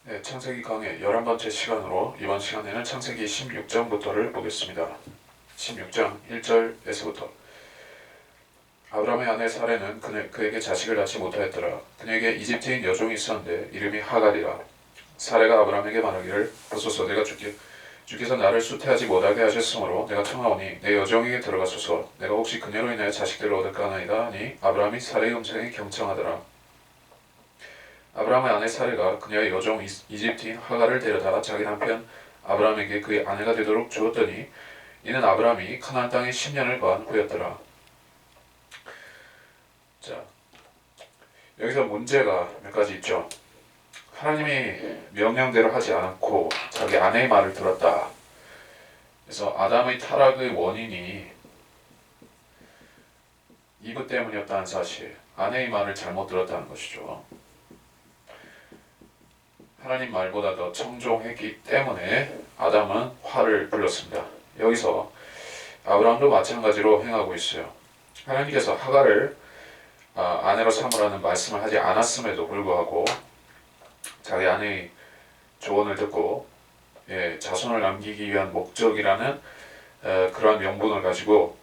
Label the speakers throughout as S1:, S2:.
S1: 네, 창세기 강의 11번째 시간으로 이번 시간에는 창세기 16장부터를 보겠습니다. 16장 1절에서부터 아브라함의 아내 사레는 그에게 자식을 낳지 못하였더라. 그녀에게 이집트인 여종이 있었는데 이름이 하갈이라. 사레가 아브라함에게 말하기를 보소서 내가 주께서 나를 수태하지 못하게 하셨으므로 내가 청하오니 내 여종에게 들어가소서 내가 혹시 그녀로 인하여 자식들을 얻을까 하나이다 하니 아브라함이 사레의 음성에 경청하더라. 아브라함의 아내 사레가 그녀의 여종 이집트인 하갈을 데려다 자기 남편 아브라함에게 그의 아내가 되도록 주었더니 이는 아브라함이 가나안 땅에 10년을 거한 후였더라. 자, 여기서 문제가 몇 가지 있죠. 하나님이 명령대로 하지 않았고 자기 아내의 말을 들었다. 그래서 아담의 타락의 원인이 이브 때문이었다는 사실, 아내의 말을 잘못 들었다는 것이죠. 하나님 말보다 더 청종했기 때문에 아담은 화를 불렀습니다. 여기서 아브라함도 마찬가지로 행하고 있어요. 하나님께서 하갈을 아내로 삼으라는 말씀을 하지 않았음에도 불구하고 자기 아내의 조언을 듣고 자손을 남기기 위한 목적이라는 그러한 명분을 가지고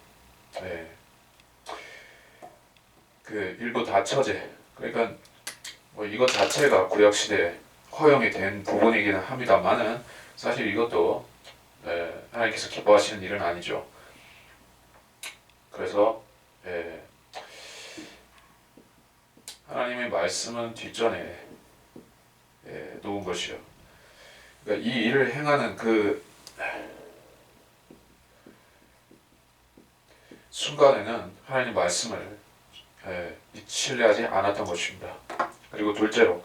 S1: 그 일부 다처제, 그러니까 뭐 이것 자체가 구약시대에 허용이 된 부분이기는 합니다만은 사실 이것도 하나님께서 기뻐하시는 일은 아니죠. 그래서 하나님의 말씀은 뒷전에 놓은 것이요. 그러니까 이 일을 행하는 그 순간에는 하나님 말씀을 신뢰하지 않았던 것입니다. 그리고 둘째로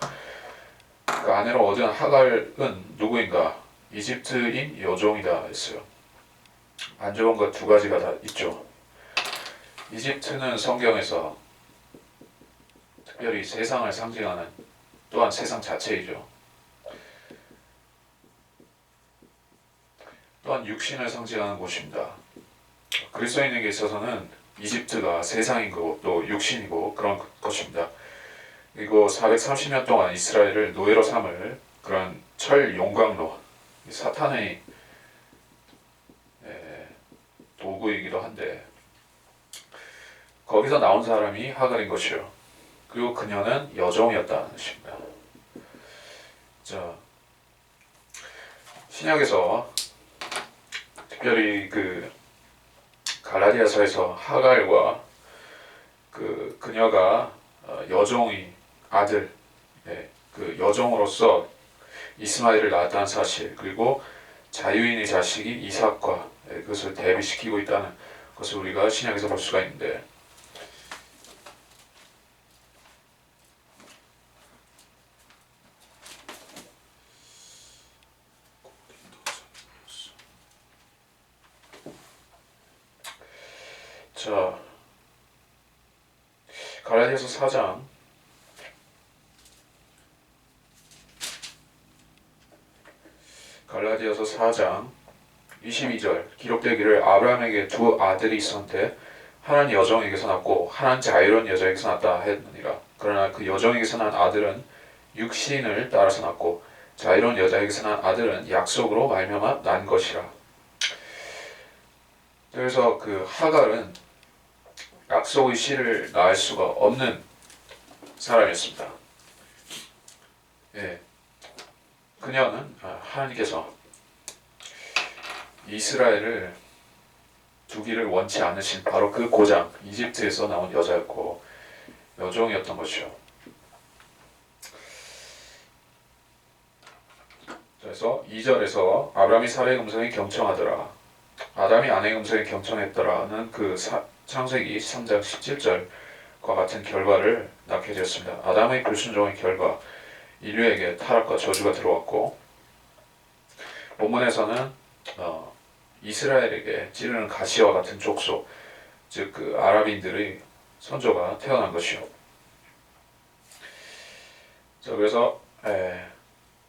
S1: 그 아내로 얻은 하갈은 누구인가? 이집트인 여종이다 했어요. 안 좋은 것 두 가지가 다 있죠. 이집트는 성경에서 특별히 세상을 상징하는, 또한 세상 자체이죠. 또한 육신을 상징하는 곳입니다. 그리스도인에게 있어서는 이집트가 세상이고 또 육신이고 그런 것입니다. 그리고 430년 동안 이스라엘을 노예로 삼을 그런 철 용광로, 사탄의 도구이기도 한데 거기서 나온 사람이 하갈인 것이요. 그리고 그녀는 여종이었다는 것입니다. 자, 신약에서 특별히 그 갈라디아서에서 하갈과 그녀가 여종의 아들, 그 여종으로서 이스마엘을 낳았다는 사실, 그리고 자유인의 자식이 이삭과 그것을 대비시키고 있다는 것을 우리가 신약에서 볼 수가 있는데, 자, 갈라디아서 4장 22절 기록되기를 아브라함에게 두 아들이 있었는데 하나는 여종에게서 낳고 하나는 자유로운 여자에게서 낳았다 했느니라. 그러나 그 여종에게서 난 아들은 육신을 따라서 낳고 자유로운 여자에게서 난 아들은 약속으로 말미암아 난 것이라. 그래서 그 하갈은 약속의 씨를 낳을 수가 없는 사람이었습니다. 그녀는 하나님께서 이스라엘을 두기를 원치 않으신 바로 그 고장, 이집트에서 나온 여자였고 여종이었던 것이요. 그래서 2절에서 아브라함이 사레의 음성에 경청하더라, 아담이 아내의 음성에 경청했더라는 그 창세기 3장 17절과 같은 결과를 낳게 되었습니다. 아담의 불순종의 결과, 인류에게 타락과 저주가 들어왔고, 본문에서는 이스라엘에게 찌르는 가시와 같은 족속, 즉 그 아랍인들의 선조가 태어난 것이요. 자, 그래서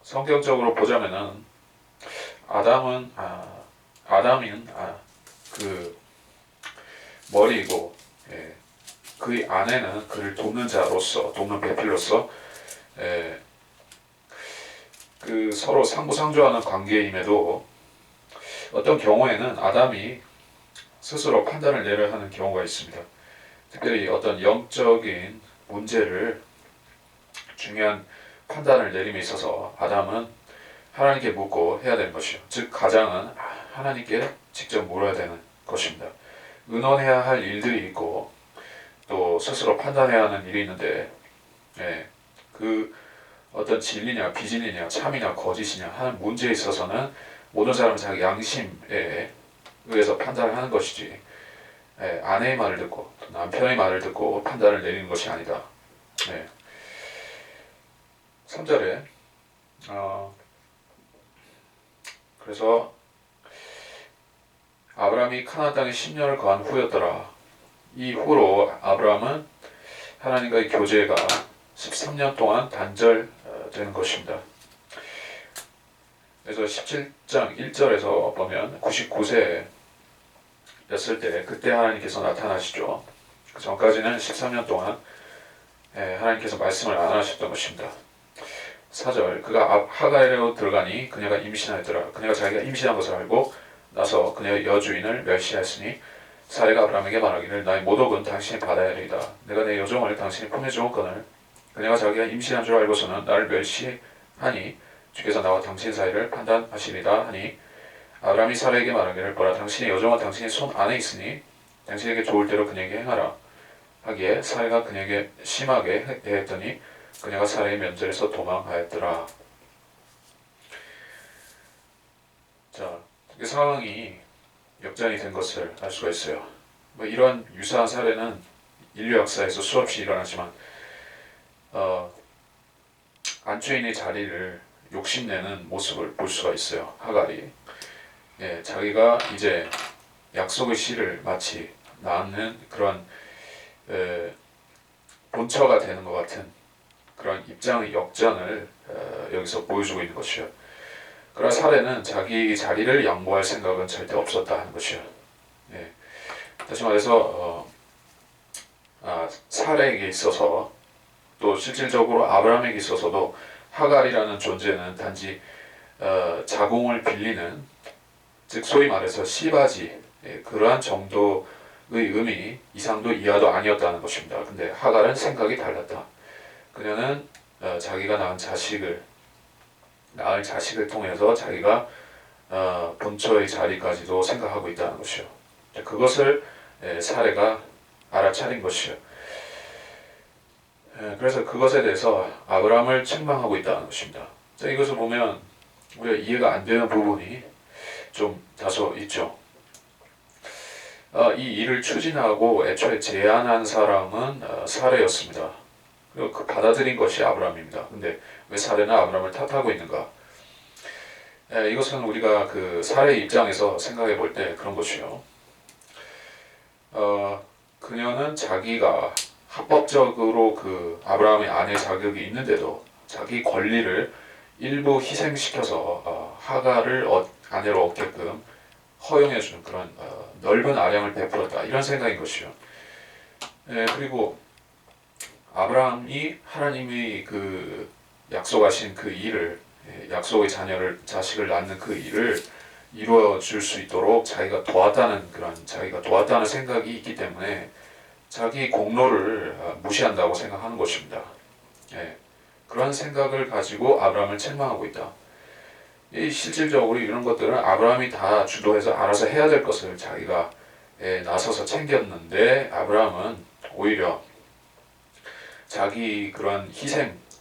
S1: 성경적으로 보자면은 아담은 그 머리이고, 그의 아내는 그를 돕는 자로서, 돕는 배필로서 그 서로 상부상조하는 관계임에도 어떤 경우에는 아담이 스스로 판단을 내려야 하는 경우가 있습니다. 특별히 어떤 영적인 문제를 중요한 판단을 내림에 있어서 아담은 하나님께 묻고 해야 되는 것이요. 즉 가장은 하나님께 직접 물어야 되는 것입니다. 의논해야 할 일들이 있고 또 스스로 판단해야 하는 일이 있는데 그 어떤 진리냐 비진리냐 참이냐 거짓이냐 하는 문제에 있어서는 모든 사람은 자기 양심에 의해서 판단을 하는 것이지 아내의 말을 듣고 남편의 말을 듣고 판단을 내리는 것이 아니다. 3절에 그래서 아브라함이 카나안 땅에 10년을 거한 후였더라. 이 후로 아브라함은 하나님과의 교제가 13년 동안 단절되는 것입니다. 그래서 17장 1절에서 보면 99세였을 때 그때 하나님께서 나타나시죠. 그 전까지는 13년 동안 하나님께서 말씀을 안 하셨던 것입니다. 4절 그가 하갈에로 들어가니 그녀가 임신하였더라. 그녀가 자기가 임신한 것을 알고 나서 그녀의 여주인을 멸시하였으니 사례가 아브라함에게 말하기를 나의 모독은 당신이 받아야 하리이다. 내가 내 여종을 당신이 품에 주었거늘 그녀가 자기가 임신한 줄 알고서는 나를 멸시하니 주께서 나와 당신 사이를 판단하시리다 하니 아브라함이 사례에게 말하기를 보라 당신의 여종은 당신의 손 안에 있으니 당신에게 좋을 대로 그녀에게 행하라 하기에 사례가 그녀에게 심하게 대했더니 그녀가 사례의 면전에서 도망하였더라. 자, 이 상황이 역전이 된 것을 알 수가 있어요. 이런 유사한 사례는 인류 역사에서 수없이 일어나지만 안주인의 자리를 욕심내는 모습을 볼 수가 있어요. 하갈이 자기가 이제 약속의 씨를 마치 낳는 그런 본처가 되는 것 같은 그런 입장의 역전을 여기서 보여주고 있는 것이요. 그러나 사례는 자기 자리를 양보할 생각은 절대 없었다 하는 것이요. 다시 말해서 사례에게 있어서 또 실질적으로 아브라함에게 있어서도 하갈이라는 존재는 단지 자궁을 빌리는 즉 소위 말해서 씨바지 그러한 정도의 의미 이상도 이하도 아니었다는 것입니다. 근데 하갈은 생각이 달랐다. 그녀는 자기가 낳을 자식을 통해서 자기가 본처의 자리까지도 생각하고 있다는 것이요. 그것을 사례가 알아차린 것이요. 그래서 그것에 대해서 아브라함을 책망하고 있다는 것입니다. 자, 이것을 보면 우리가 이해가 안 되는 부분이 좀 다소 있죠. 이 일을 추진하고 애초에 제안한 사람은 사례였습니다. 그리고 그 받아들인 것이 아브라함입니다. 근데 왜 사례는 아브라함을 탓하고 있는가? 이것은 우리가 그 사례 입장에서 생각해 볼 때 그런 것이요. 그녀는 자기가 합법적으로 그 아브라함의 아내 자격이 있는데도 자기 권리를 일부 희생시켜서 하갈을 아내로 얻게끔 허용해주는 그런 넓은 아량을 베풀었다 이런 생각인 것이요. 그리고 아브라함이 하나님이 그 약속하신 그 일을 약속의 자식을 낳는 그 일을 이루어 줄 수 있도록 자기가 도왔다는 생각이 있기 때문에 자기 공로를 무시한다고 생각하는 것입니다. 그런 생각을 가지고 아브라함을 책망하고 있다. 실질적으로 이런 것들은 아브라함이 다 주도해서 알아서 해야 될 것을 자기가 나서서 챙겼는데 아브라함은 오히려 자기 그런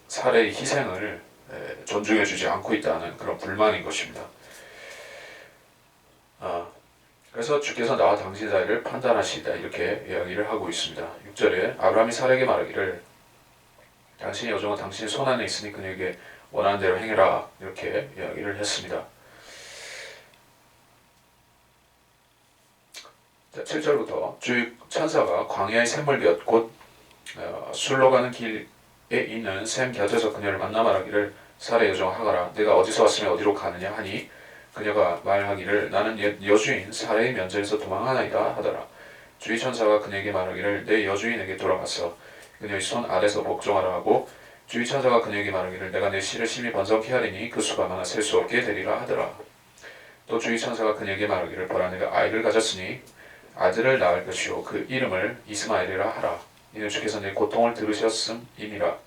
S1: 사례의 희생을 존중해주지 않고 있다는 그런 불만인 것입니다. 그래서 주께서 나와 당신 사이를 판단하시다 이렇게 이야기를 하고 있습니다. 6절에 아브라함이 사례에게 말하기를 당신의 여종은 당신의 손 안에 있으니 그녀에게 원하는 대로 행해라 이렇게 이야기를 했습니다. 자, 7절부터 주 천사가 광야의 샘물곁 곧 술로 가는 길에 있는 샘 곁에서 그녀를 만나 말하기를 사례 여종 하가라 내가 어디서 왔으며 어디로 가느냐 하니 그녀가 말하기를 나는 여주인 사례의 면전에서 도망하나이다 하더라. 주의 천사가 그녀에게 말하기를 내 여주인에게 돌아가서 그녀의 손 아래서 복종하라 하고 주의 천사가 그에게 말하기를 내가 내 씨를 심히 번성케 하리니 그 수가 많아 셀 수 없게 되리라 하더라. 또 주의 천사가 그에게 말하기를 보라 내가 아이를 가졌으니 아들을 낳을 것이요 그 이름을 이스마엘이라 하라. 이는 주께서 내 고통을 들으셨음이니라.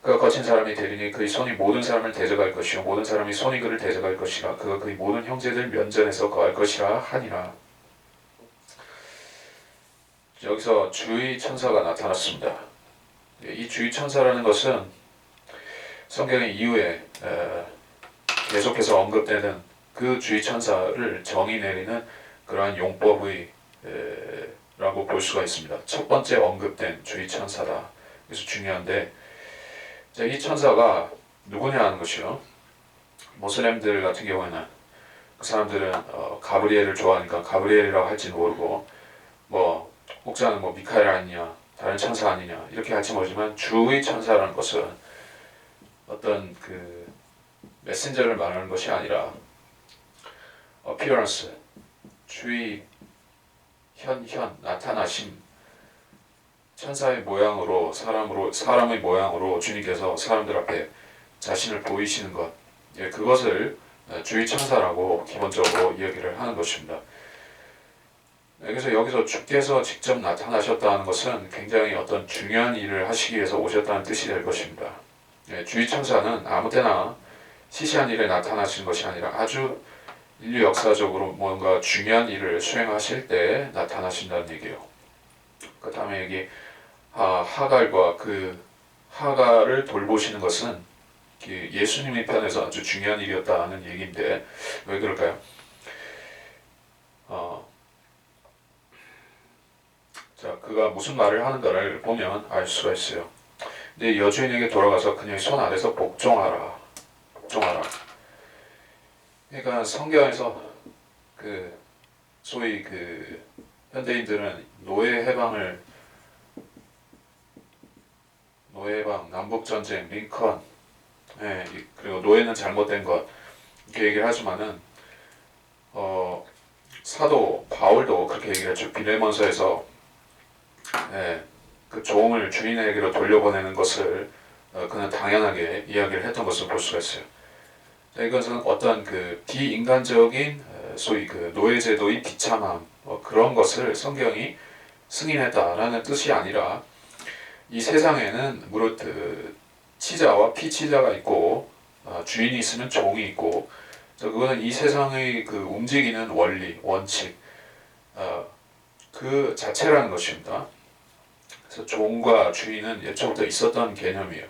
S1: 그가 거친 사람이 되리니 그의 손이 모든 사람을 대적할 것이요 모든 사람이 손이 그를 대적할 것이라. 그가 그의 모든 형제들 면전에서 거할 것이라 하니라. 여기서 주의 천사가 나타났습니다. 이 주의 천사라는 것은 성경의 이후에 계속해서 언급되는 그 주의 천사를 정의 내리는 그러한 용법의 라고 볼 수가 있습니다. 첫 번째 언급된 주의 천사다. 그래서 중요한데 이 천사가 누구냐 하는 것이요. 모슬렘들 같은 경우에는 그 사람들은 가브리엘을 좋아하니까 가브리엘이라고 할지는 모르고 혹자는 미카엘 아니냐 다른 천사 아니냐 이렇게 할지 모르지만 주의 천사라는 것은 어떤 그 메신저를 말하는 것이 아니라 appearance 주의 현 나타나심 천사의 모양으로 사람의 모양으로 주님께서 사람들 앞에 자신을 보이시는 것 그것을 주의 천사라고 기본적으로 이야기를 하는 것입니다. 그래서 여기서 주께서 직접 나타나셨다는 것은 굉장히 어떤 중요한 일을 하시기 위해서 오셨다는 뜻이 될 것입니다. 주의 천사는 아무 때나 시시한 일에 나타나시는 것이 아니라 아주 인류 역사적으로 뭔가 중요한 일을 수행하실 때 나타나신다는 얘기예요. 그 다음에 여기 하갈과 그 하갈을 돌보시는 것은 예수님의 편에서 아주 중요한 일이었다는 얘기인데 왜 그럴까요? 자, 그가 무슨 말을 하는가를 보면 알 수가 있어요. 내 여주인에게 돌아가서 그녀의 손 아래서 복종하라. 그러니까 성경에서 소위 현대인들은 노예 해방, 남북 전쟁, 링컨, 그리고 노예는 잘못된 것 이렇게 얘기를 하지만은 사도 바울도 그렇게 얘기를 했죠. 빌레몬서에서 그 종을 주인에게로 돌려보내는 것을 그는 당연하게 이야기를 했던 것을 볼 수가 있어요. 이것은 어떤 비인간적인 소위 노예제도의 비참함 그런 것을 성경이 승인했다라는 뜻이 아니라 이 세상에는 무릇 치자와 피치자가 있고 주인이 있으면 종이 있고 그거는 이 세상의 움직이는 원리, 원칙 그 자체라는 것입니다. 그래서 종과 주인은 예초부터 있었던 개념이에요.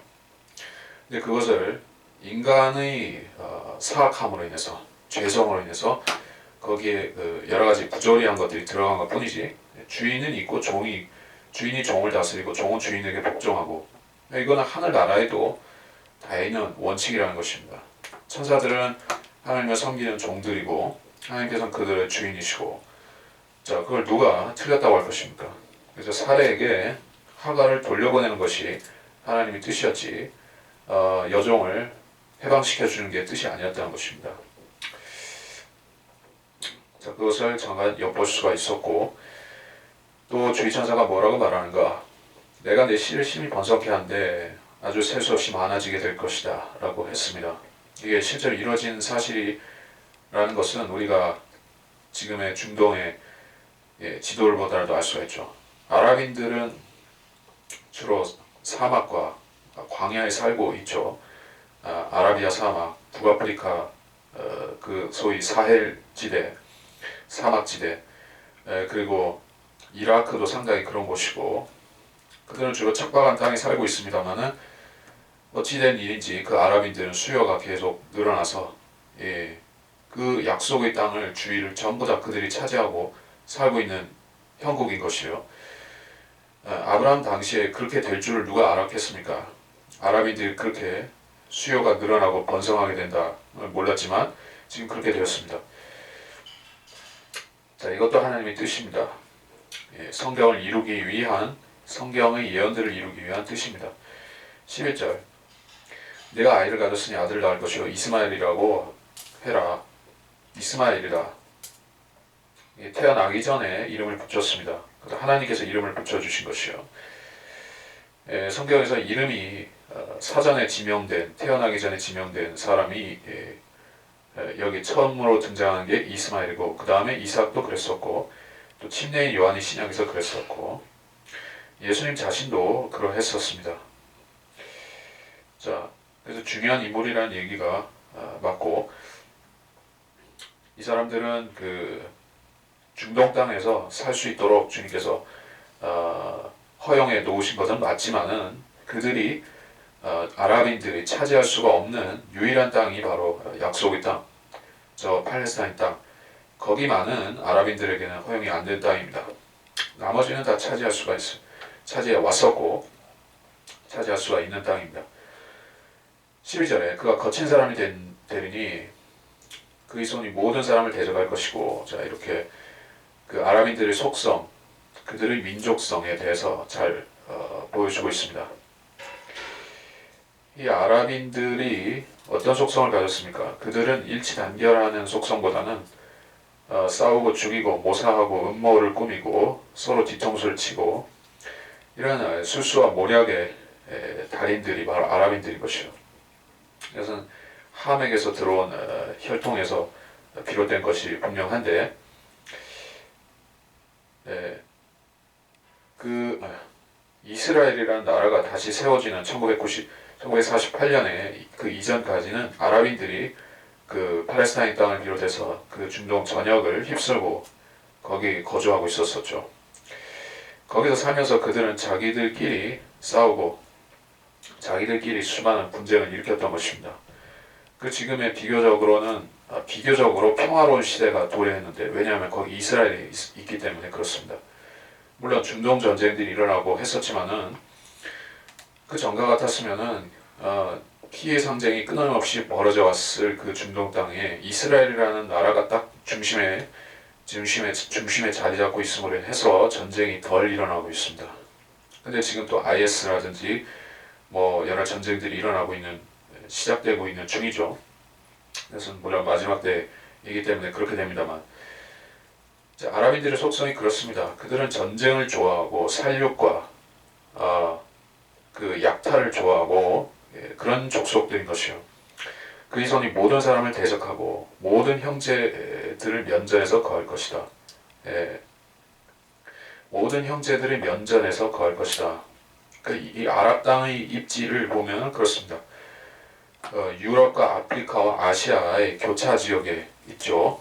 S1: 근데 그것을 인간의 사악함으로 인해서 죄성으로 인해서 거기에 여러 가지 부조리한 것들이 들어간 것 뿐이지 주인은 있고 주인이 종을 다스리고 종은 주인에게 복종하고 이거는 하늘나라에도 다 있는 원칙이라는 것입니다. 천사들은 하나님을 섬기는 종들이고 하나님께서는 그들의 주인이시고 자 그걸 누가 틀렸다고 할 것입니까? 그래서 사례에게 하갈을 돌려보내는 것이 하나님의 뜻이었지 여종을 해방시켜주는 게 뜻이 아니었다는 것입니다. 자, 그것을 잠깐 엿볼 수가 있었고 또 주의 천사가 뭐라고 말하는가? 내가 내 씨를 심히 번성케 한데 아주 셀 수 없이 많아지게 될 것이다 라고 했습니다. 이게 실제로 이루어진 사실이라는 것은 우리가 지금의 중동의 지도를 보더라도 알 수가 있죠. 아랍인들은 주로 사막과 광야에 살고 있죠. 아라비아 사막, 북아프리카 그 소위 사헬 지대, 사막 지대, 그리고 이라크도 상당히 그런 곳이고 그들은 주로 척박한 땅에 살고 있습니다만은 어찌된 일인지 그 아랍인들은 수요가 계속 늘어나서 그 약속의 땅을 주위를 전부 다 그들이 차지하고 살고 있는 형국인 것이에요. 아브라함 당시에 그렇게 될 줄을 누가 알았겠습니까? 아랍인들이 그렇게 수요가 늘어나고 번성하게 된다 몰랐지만 지금 그렇게 되었습니다. 자, 이것도 하나님의 뜻입니다. 성경을 이루기 위한 성경의 예언들을 이루기 위한 뜻입니다. 11절 내가 아이를 가졌으니 아들을 낳을 것이요 이스마엘이라고 해라. 이스마엘이라 태어나기 전에 이름을 붙였습니다. 하나님께서 이름을 붙여주신 것이요. 성경에서 이름이 사전에 지명된, 태어나기 전에 지명된 사람이 여기 처음으로 등장하는 게 이스마엘이고, 그 다음에 이삭도 그랬었고, 또 침례인 요한이 신약에서 그랬었고, 예수님 자신도 그러했었습니다. 자, 그래서 중요한 인물이라는 얘기가 맞고, 이 사람들은 그 중동 땅에서 살 수 있도록 주님께서 허용해 놓으신 것은 맞지만은, 그들이 아랍인들이 차지할 수가 없는 유일한 땅이 바로 약속의 땅, 저 팔레스타인 땅, 거기만은 아랍인들에게는 허용이 안 된 땅입니다. 나머지는 다 차지할 수가 있어요. 차지해 왔었고 차지할 수가 있는 땅입니다. 12절에 그가 거친 사람이 되리니 그의 손이 모든 사람을 대적할 것이고, 자, 이렇게 그 아랍인들의 속성, 그들의 민족성에 대해서 잘 보여주고 있습니다. 이 아랍인들이 어떤 속성을 가졌습니까? 그들은 일치단결하는 속성보다는 싸우고 죽이고 모사하고 음모를 꾸미고 서로 뒤통수를 치고, 이런 술수와 모략의 달인들이 바로 아랍인들인 것이요. 이것은 함에게서 들어온 혈통에서 비롯된 것이 분명한데, 그 이스라엘이라는 나라가 다시 세워지는 1948년에 그 이전까지는 아랍인들이 그 팔레스타인 땅을 비롯해서 그 중동 전역을 휩쓸고 거기 거주하고 있었었죠. 거기서 살면서 그들은 자기들끼리 싸우고 자기들끼리 수많은 분쟁을 일으켰던 것입니다. 그 지금의 비교적으로 평화로운 시대가 도래했는데, 왜냐하면 거기 이스라엘이 있기 때문에 그렇습니다. 물론 중동 전쟁들이 일어나고 했었지만은 그 전과 같았으면은 피해 상쟁이 끊임없이 벌어져 왔을 그 중동 땅에 이스라엘이라는 나라가 딱 중심에 자리 잡고 있음으로 해서 전쟁이 덜 일어나고 있습니다. 근데 지금 또 IS라든지 뭐 여러 전쟁들이 시작되고 있는 중이죠. 그래서 물론 마지막 때이기 때문에 그렇게 됩니다만, 아랍인들의 속성이 그렇습니다. 그들은 전쟁을 좋아하고 살육과 그 약탈을 좋아하고 그런 족속들인 것이요. 그의 손이 모든 사람을 대적하고 모든 형제들을 면전에서 거할 것이다. 모든 형제들을 면전에서 거할 것이다. 이 아랍 땅의 입지를 보면 그렇습니다. 유럽과 아프리카와 아시아의 교차 지역에 있죠.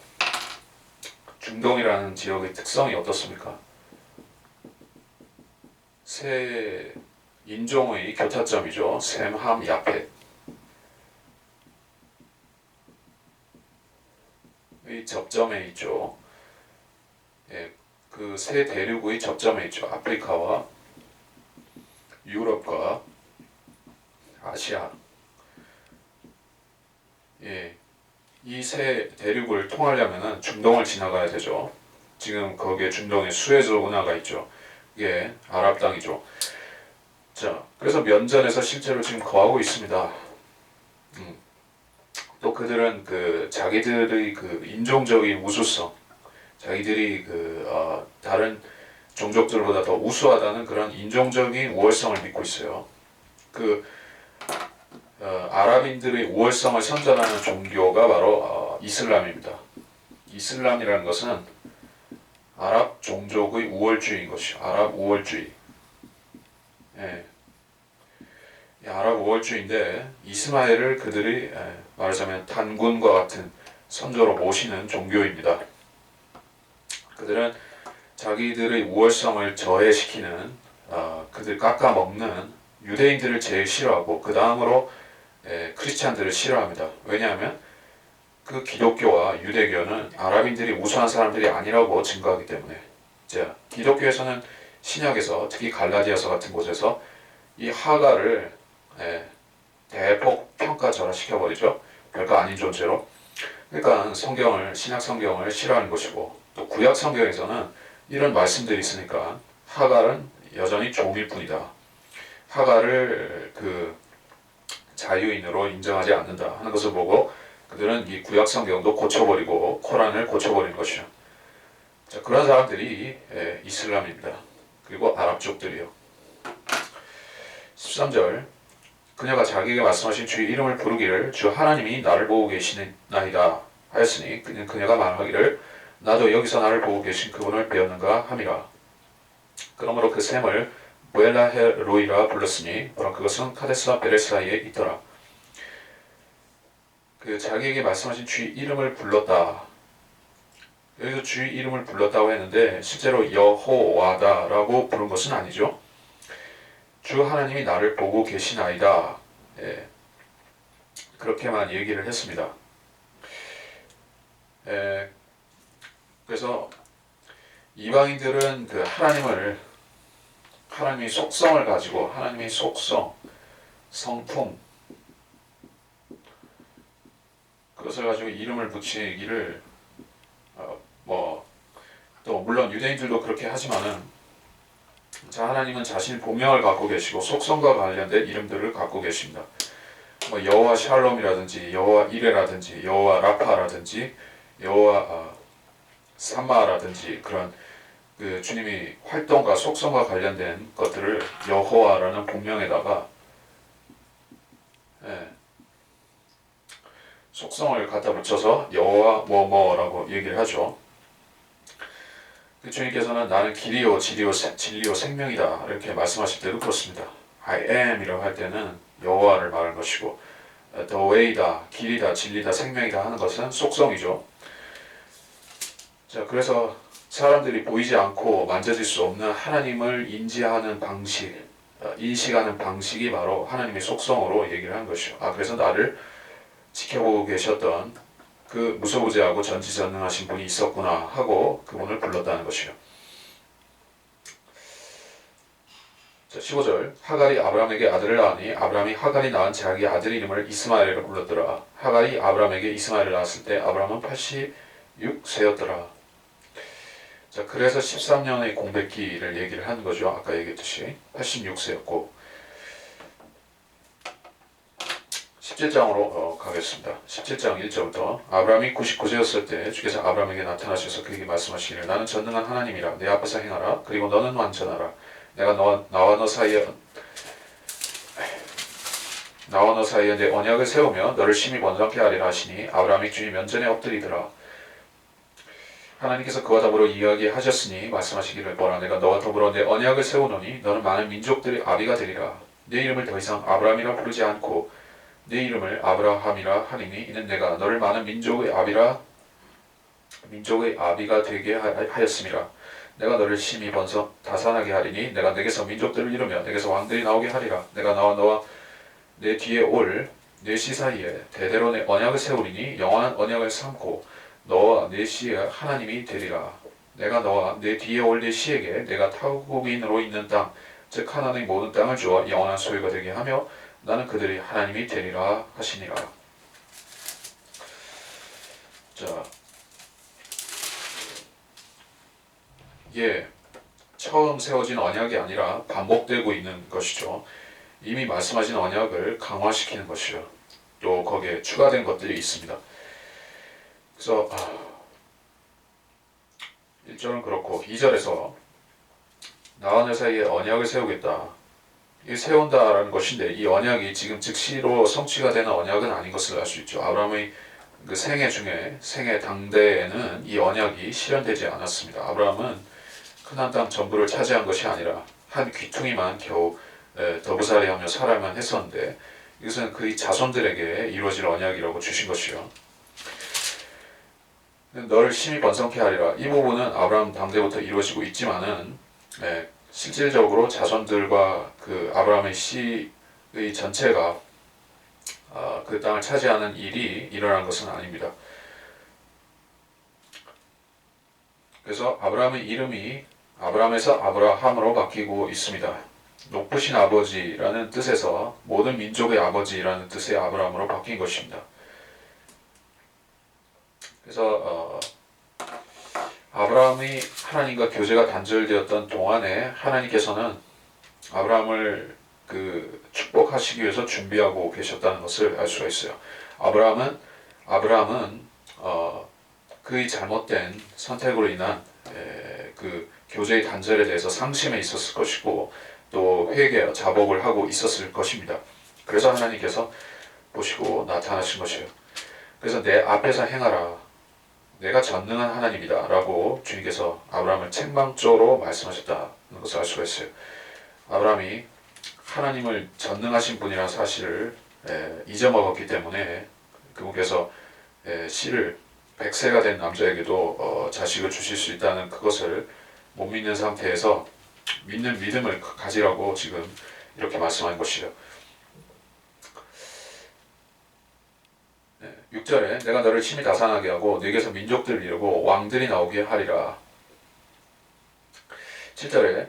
S1: 중동이라는 지역의 특성이 어떻습니까? 세 인종의 교차점이죠. 셈, 함, 야펫. 이 접점에 있죠. 그 세 대륙의 접점에 있죠. 아프리카와 유럽과 아시아. 이 세 대륙을 통하려면 중동을 지나가야 되죠. 지금 거기에 중동에 수에즈 운하가 있죠. 이게 아랍 땅이죠. 자, 그래서 면전에서 실제로 지금 거하고 있습니다. 또 그들은 그 자기들의 그 인종적인 우수성, 자기들이 다른 종족들보다 더 우수하다는 그런 인종적인 우월성을 믿고 있어요. 아랍인들의 우월성을 선전하는 종교가 바로 이슬람입니다. 이슬람이라는 것은 아랍 종족의 우월주의인 것이죠. 아랍 우월주의. 아랍 우월주의인데, 이스마엘을 그들이 말하자면 단군과 같은 선조로 모시는 종교입니다. 그들은 자기들의 우월성을 저해시키는, 그들 깎아먹는 유대인들을 제일 싫어하고 그 다음으로 크리스찬들을 싫어합니다. 왜냐하면 그 기독교와 유대교는 아랍인들이 우수한 사람들이 아니라고 증거하기 때문에. 자, 기독교에서는 신약에서 특히 갈라디아서 같은 곳에서 이 하가를 대폭 평가절하시켜버리죠. 별거 아닌 존재로. 그러니까 신약 성경을 싫어하는 것이고, 또 구약 성경에서는 이런 말씀들이 있으니까 하갈은 여전히 종일 뿐이다. 하갈을 그 자유인으로 인정하지 않는다 하는 것을 보고 그들은 이 구약 성경도 고쳐버리고 코란을 고쳐버린 것이죠. 자, 그런 사람들이 이슬람입니다. 그리고 아랍족들이요. 13절 그녀가 자기에게 말씀하신 주의 이름을 부르기를 주 하나님이 나를 보고 계시나이다 하였으니 그녀가 말하기를 나도 여기서 나를 보고 계신 그분을 배웠는가 함이라. 그러므로 그 샘을 무엘라헤로이라 불렀으니 그것은 카데스와 베레 사이에 있더라. 그 자기에게 말씀하신 주의 이름을 불렀다. 여기서 주의 이름을 불렀다고 했는데 실제로 여호와다라고 부른 것은 아니죠. 주 하나님이 나를 보고 계시나이다. 예, 그렇게만 얘기를 했습니다. 그래서 이방인들은 그 하나님의 속성을 가지고 하나님의 속성, 성품 그것을 가지고 이름을 붙이기를 또 물론 유대인들도 그렇게 하지만은 자 하나님은 자신의 본명을 갖고 계시고 속성과 관련된 이름들을 갖고 계십니다. 여호와 샬롬이라든지 여호와 이레라든지 여호와 라파라든지 여호와 삼마라든지 그런 그 주님이 활동과 속성과 관련된 것들을 여호와라는 본명에다가 속성을 갖다 붙여서 여호와 뭐뭐라고 얘기를 하죠. 그 주님께서는 나는 길이요 진리요 생명이다 이렇게 말씀하실 때도 그렇습니다. I am 이라고 할 때는 여호와를 말하는 것이고 the way다 길이다 진리다 생명이다 하는 것은 속성이죠. 자 그래서 사람들이 보이지 않고 만져질 수 없는 하나님을 인지하는 방식, 인식하는 방식이 바로 하나님의 속성으로 얘기를 하는 것이죠. 그래서 나를 지켜보고 계셨던 그 무소부재하고 전지전능하신 분이 있었구나 하고 그분을 불렀다는 것이요. 자, 15절 하갈이 아브라함에게 아들을 낳으니 아브라함이 하갈이 낳은 자기 아들 이름을 이스마엘이라 불렀더라. 하갈이 아브라함에게 이스마엘을 낳았을 때 아브라함은 86세였더라. 자, 그래서 13년의 공백기를 얘기를 하는 거죠. 아까 얘기했듯이 86세였고 17장으로 가겠습니다. 17장 1절부터 아브라함이 99세였을 때 주께서 아브라함에게 나타나셔서 그에게 말씀하시기를 나는 전능한 하나님이라 내 앞에서 행하라 그리고 너는 완전하라 내가 나와 너 사이에 내 언약을 세우며 너를 심히 번성케 하리라 하시니 아브라함이 주의 면전에 엎드리더라. 하나님께서 그와 더불어 이야기하셨으니 말씀하시기를 보라 내가 너와 더불어 내 언약을 세우노니 너는 많은 민족들의 아비가 되리라. 내 이름을 더 이상 아브라함이라 부르지 않고 내 이름을 아브라함이라 하리니 이는 내가 너를 많은 민족의 아비가 되게 하였음이라. 내가 너를 심히 번성 다산하게 하리니 내가 내게서 민족들을 이루며 내게서 왕들이 나오게 하리라. 내가 나와 너와 내 뒤에 올 내 씨 사이에 대대로 내 언약을 세우리니 영원한 언약을 삼고 너와 내 씨의 하나님이 되리라. 내가 너와 내 뒤에 올 내 씨에게 내가 타국인으로 있는 땅 즉 하나님의 모든 땅을 주어 영원한 소유가 되게 하며 나는 그들이 하나님이 되리라 하시니라. 자, 이게 처음 세워진 언약이 아니라 반복되고 있는 것이죠. 이미 말씀하신 언약을 강화시키는 것이요. 또 거기에 추가된 것들이 있습니다. 그래서 1절은 그렇고 2절에서 나와 너 사이에 언약을 세우겠다. 이 세운다라는 것인데 이 언약이 지금 즉시로 성취가 되는 언약은 아닌 것을 알 수 있죠. 아브라함의 그 생애 당대에는 이 언약이 실현되지 않았습니다. 아브라함은 크나안 땅 전부를 차지한 것이 아니라 한 귀퉁이만 겨우 더부살이하며 살아만 했었는데 이것은 그의 자손들에게 이루어질 언약이라고 주신 것이요. 너를 심히 번성케 하리라. 이 부분은 아브라함 당대부터 이루어지고 있지만은 실질적으로 자손들과 그 아브라함의 씨의 전체가 그 땅을 차지하는 일이 일어난 것은 아닙니다. 그래서 아브라함의 이름이 아브라함에서 아브라함으로 바뀌고 있습니다. 높으신 아버지라는 뜻에서 모든 민족의 아버지라는 뜻의 아브라함으로 바뀐 것입니다. 그래서 아브라함이 하나님과 교제가 단절되었던 동안에 하나님께서는 아브라함을 축복하시기 위해서 준비하고 계셨다는 것을 알 수가 있어요. 아브라함은 그의 잘못된 선택으로 인한 그 교제의 단절에 대해서 상심해 있었을 것이고 또 회개, 자복을 하고 있었을 것입니다. 그래서 하나님께서 보시고 나타나신 것이에요. 그래서 내 앞에서 행하라. 내가 전능한 하나님이다 라고 주님께서 아브라함을 책망조로 말씀하셨다는 것을 알 수가 있어요. 아브라함이 하나님을 전능하신 분이라는 사실을 잊어먹었기 때문에 그분께서 씨를 100세가 된 남자에게도 자식을 주실 수 있다는 그것을 못 믿는 상태에서 믿는 믿음을 가지라고 지금 이렇게 말씀한 것이요. 6절에 내가 너를 심히 다산하게 하고 네게서 민족들을 이루고 왕들이 나오게 하리라. 7절에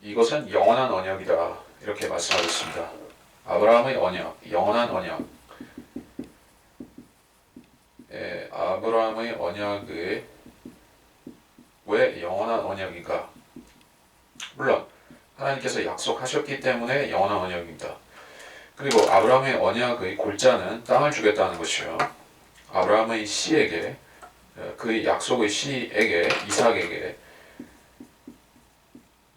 S1: 이것은 영원한 언약이다 이렇게 말씀하셨습니다. 아브라함의 언약, 영원한 언약. 아브라함의 언약이 왜 영원한 언약인가? 물론 하나님께서 약속하셨기 때문에 영원한 언약입니다. 그리고 아브라함의 언약의 골자는 땅을 주겠다는 것이요. 아브라함의 씨에게, 그 약속의 씨에게,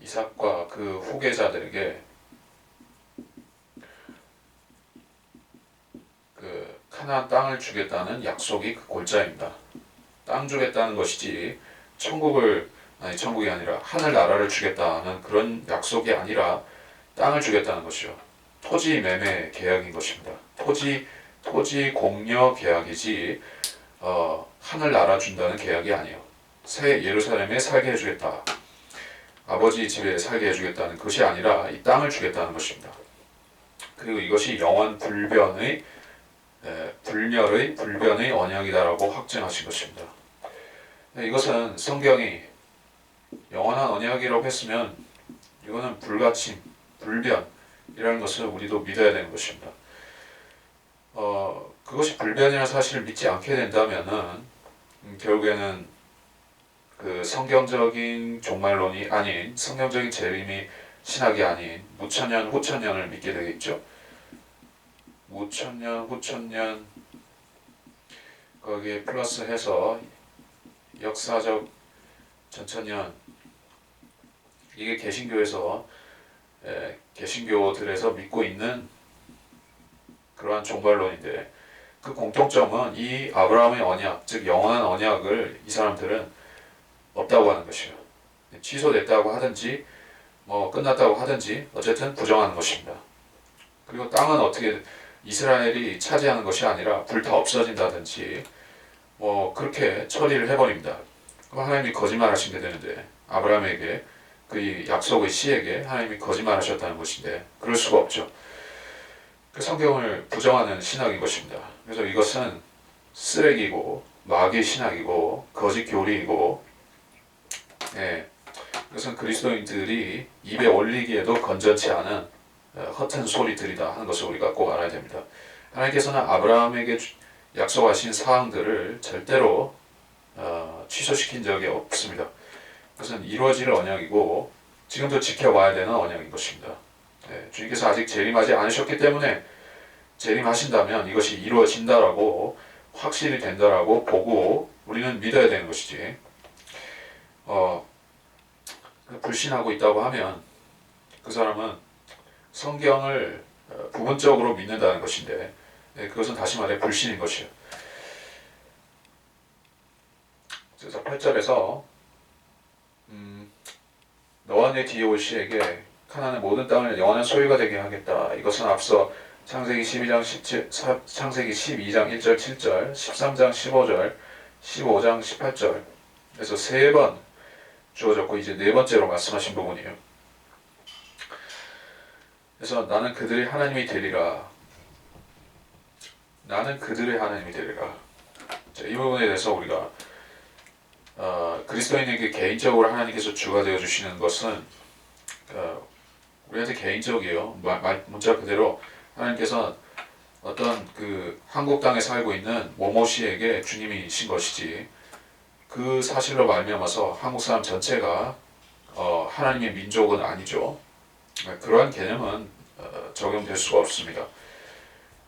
S1: 이삭과 그 후계자들에게 그 가나안 땅을 주겠다는 약속이 그 골자입니다. 땅 주겠다는 것이지 천국이 아니라 하늘나라를 주겠다는 그런 약속이 아니라 땅을 주겠다는 것이요. 토지 매매 계약인 것입니다. 토지 공여 계약이지 하늘나라 준다는 계약이 아니에요. 새 예루살렘에 살게 해주겠다. 아버지 집에 살게 해주겠다는 것이 아니라 이 땅을 주겠다는 것입니다. 그리고 이것이 영원 불멸의 언약이다라고 확증하신 것입니다. 이것은 성경이 영원한 언약이라고 했으면 이거는 불가침, 불변이라는 것을 우리도 믿어야 되는 것입니다. 그것이 불변이라는 사실을 믿지 않게 된다면은 결국에는 그 성경적인 종말론이 아닌 성경적인 재림이 신학이 아닌 무천년, 후천년을 믿게 되겠죠. 무천년, 후천년 거기에 플러스해서 역사적 전천년 이게 개신교에서 개신교들에서 믿고 있는 그러한 종말론인데 그 공통점은 이 아브라함의 언약, 즉 영원한 언약을 이 사람들은 없다고 하는 것이에요. 취소됐다고 하든지 끝났다고 하든지 어쨌든 부정하는 것입니다. 그리고 땅은 어떻게 이스라엘이 차지하는 것이 아니라 불타 없어진다든지 그렇게 처리를 해버립니다. 그럼 하나님이 거짓말하신 게 되는데 아브라함에게 그 약속의 씨에게 하나님이 거짓말하셨다는 것인데 그럴 수가 없죠. 그 성경을 부정하는 신학인 것입니다. 그래서 이것은 쓰레기고 마귀의 신학이고 거짓 교리이고 그것은 그리스도인들이 입에 올리기에도 건전치 않은 허튼 소리들이다 하는 것을 우리가 꼭 알아야 됩니다. 하나님께서는 아브라함에게 약속하신 사항들을 절대로 취소시킨 적이 없습니다. 그것은 이루어질 언약이고 지금도 지켜봐야 되는 언약인 것입니다. 주님께서 아직 재림하지 않으셨기 때문에 재림하신다면 이것이 이루어진다라고 확실히 된다라고 보고 우리는 믿어야 되는 것이지 불신하고 있다고 하면 그 사람은 성경을 부분적으로 믿는다는 것인데 그것은 다시 말해 불신인 것이에요. 그래서 8절에서 너와 내 뒤에 올 시에게 가나안의 모든 땅을 영원한 소유가 되게 하겠다. 이것은 앞서 창세기 12장 1절 7절 13장 15절 15장 18절 그래서 3번 주어졌고 이제 4번째로 말씀하신 부분이에요. 그래서 나는 그들의 하나님이 되리라. 나는 그들의 하나님이 되리라. 자, 이 부분에 대해서 우리가 그리스도인에게 개인적으로 하나님께서 주가 되어 주시는 것은 우리한테 개인적이에요. 문자 그대로 하나님께서 어떤 그 한국 땅에 살고 있는 모모 씨에게 주님이신 것이지 그 사실로 말미암아서 한국 사람 전체가 하나님의 민족은 아니죠. 그러한 개념은 적용될 수가 없습니다.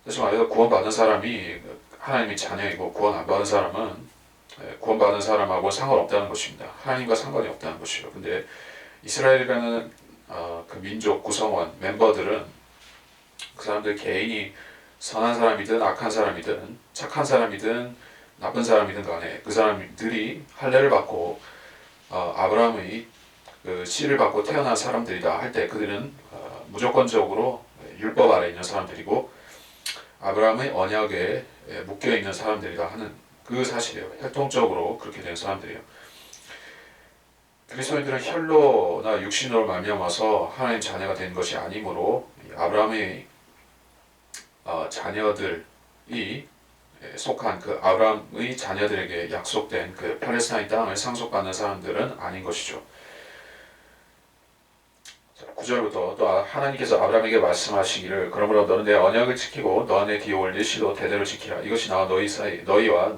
S1: 그래서 말해서 구원받은 사람이 하나님의 자녀이고 구원 안 받은 사람은 구원받은 사람하고 상관없다는 것입니다. 하나님과 상관이 없다는 것이죠. 근데 이스라엘이라는 그 민족 구성원 멤버들은 그 사람들 개인이 선한 사람이든 악한 사람이든 착한 사람이든 나쁜 사람이든 간에 그 사람들이 할례를 받고 아브라함의 그 씨를 받고 태어난 사람들이다 할 때 그들은 무조건적으로 율법 아래 있는 사람들이고 아브라함의 언약에 묶여 있는 사람들이다 하는 그 사실이에요. 혈통적으로 그렇게 된 사람들이에요. 그리스도인들은 혈로나 육신으로 말미암아서 하나님 자녀가 된 것이 아니므로 아브라함의 자녀들이 속한 그 아브라함의 자녀들에게 약속된 그 팔레스타인 땅을 상속받는 사람들은 아닌 것이죠. 9절부터 또 하나님께서 아브라함에게 말씀하시기를 그러므로 너는 내 언약을 지키고 너와 내 뒤에 올 일시도 대대로 지키라. 이것이 나와 너희 사이 너희와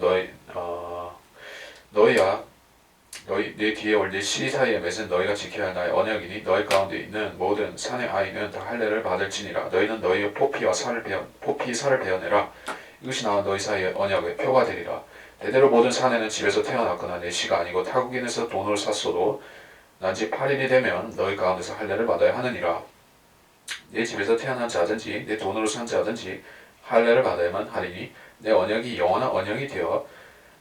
S1: 내 뒤에 올 일시 사이에 맺은 너희가 지켜야 할 나의 언약이니 너희 가운데 있는 모든 산의 아이는 다 할례를 받을지니라. 너희는 너희의 포피 살을 베어내라. 이것이 나와 너희 사이의 언약의 표가 되리라. 대대로 모든 사내는 집에서 태어났거나 내 씨가 아니고 타국인에서 돈으로 샀어도 난지 8일이 되면 너희 가운데서 할례를 받아야 하느니라. 내 집에서 태어난 자든지 내 돈으로 산 자든지 할례를 받아야만 하리니 내 언약이 영원한 언약이 되어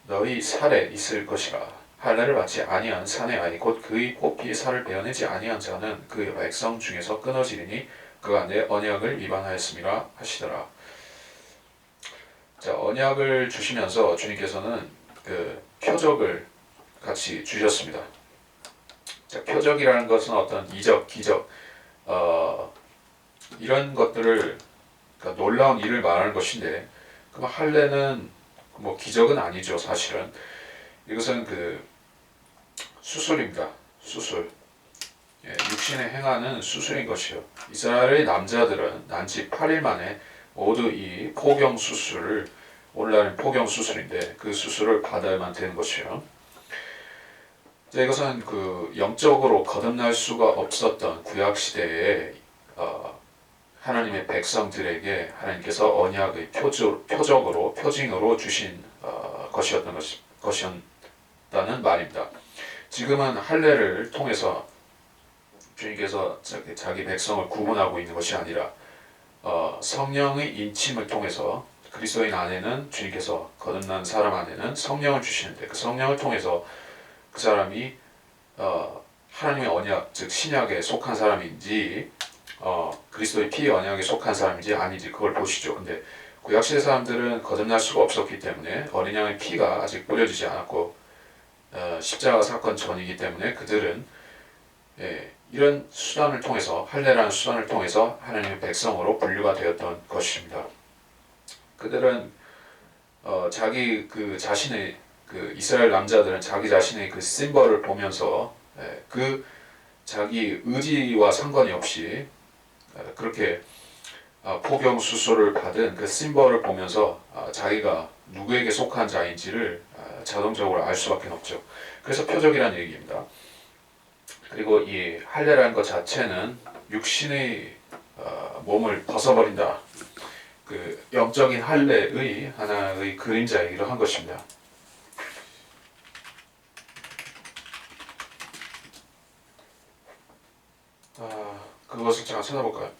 S1: 너희 살에 있을 것이라. 할례를 받지 아니한 사내 아이 곧 그의 포피의 살을 베어내지 아니한 자는 그 백성 중에서 끊어지리니 그가 내 언약을 위반하였음이라 하시더라. 자, 언약을 주시면서 주님께서는 그 표적을 같이 주셨습니다. 자, 표적이라는 것은 어떤 이적, 기적, 이런 것들을 그러니까 놀라운 일을 말하는 것인데, 그럼 할례는 뭐 기적은 아니죠, 사실은. 이것은 그 수술입니다. 수술. 육신에 행하는 수술인 것이요. 이스라엘의 남자들은 난지 8일 만에 모두 이 포경 수술을 오늘날은 포경 수술인데 그 수술을 받아야만 되는 것이요. 이것은 그 영적으로 거듭날 수가 없었던 구약 시대에 하나님의 백성들에게 하나님께서 언약의 표적으로 표징으로 주신 것이었다는 말입니다. 지금은 할례를 통해서 주님께서 자기 백성을 구원하고 있는 것이 아니라 성령의 인침을 통해서 그리스도인 안에는 주님께서 거듭난 사람 안에는 성령을 주시는데 그 성령을 통해서 그 사람이 하나님의 언약 즉 신약에 속한 사람인지 그리스도의 피의 언약에 속한 사람인지 아닌지 그걸 보시죠. 근데 구약시대 사람들은 거듭날 수가 없었기 때문에 어린 양의 피가 아직 뿌려지지 않았고 십자가 사건 전이기 때문에 그들은 이런 수단을 통해서 할례라는 수단을 통해서 하나님의 백성으로 분류가 되었던 것입니다. 그들은 자기 그 자신의 그 이스라엘 남자들은 자기 자신의 그 심벌을 보면서 그 자기 의지와 상관이 없이 그렇게 포경 수술을 받은 그 심벌을 보면서 자기가 누구에게 속한 자인지를 자동적으로 알 수밖에 없죠. 그래서 표적이라는 얘기입니다. 그리고 이 할례라는 것 자체는 육신의 몸을 벗어버린다. 그 영적인 할례의 하나의 그림자이기도 한 것입니다. 그것을 제가 찾아볼까요?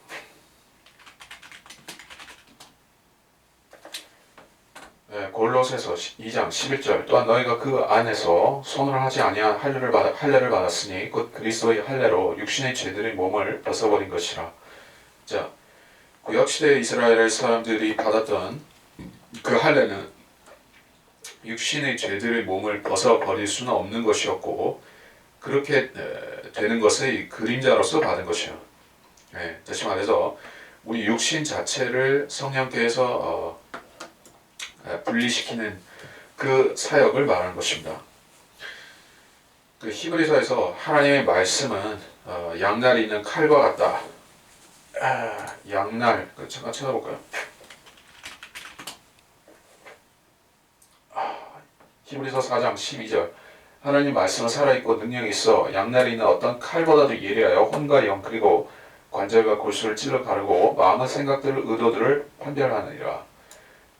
S1: 골로새서 2장 11절 또한 너희가 그 안에서 손을 하지 아니한 할례를 받았으니 곧 그리스도의 할례로 육신의 죄들의 몸을 벗어버린 것이라. 자, 구약시대 이스라엘 사람들이 받았던 그 할례는 육신의 죄들의 몸을 벗어버릴 수는 없는 것이었고 그렇게 되는 것의 그림자로서 받은 것이요. 다시 말해서 우리 육신 자체를 성령께서 분리시키는 그 사역을 말하는 것입니다. 그 히브리서에서 하나님의 말씀은 양날이 있는 칼과 같다. 양날, 잠깐 찾아볼까요? 히브리서 4장 12절 하나님 말씀은 살아있고 능력이 있어 양날이 있는 어떤 칼보다도 예리하여 혼과 영 그리고 관절과 골수를 찔러 가르고 마음의 생각들을 의도들을 판별하느니라.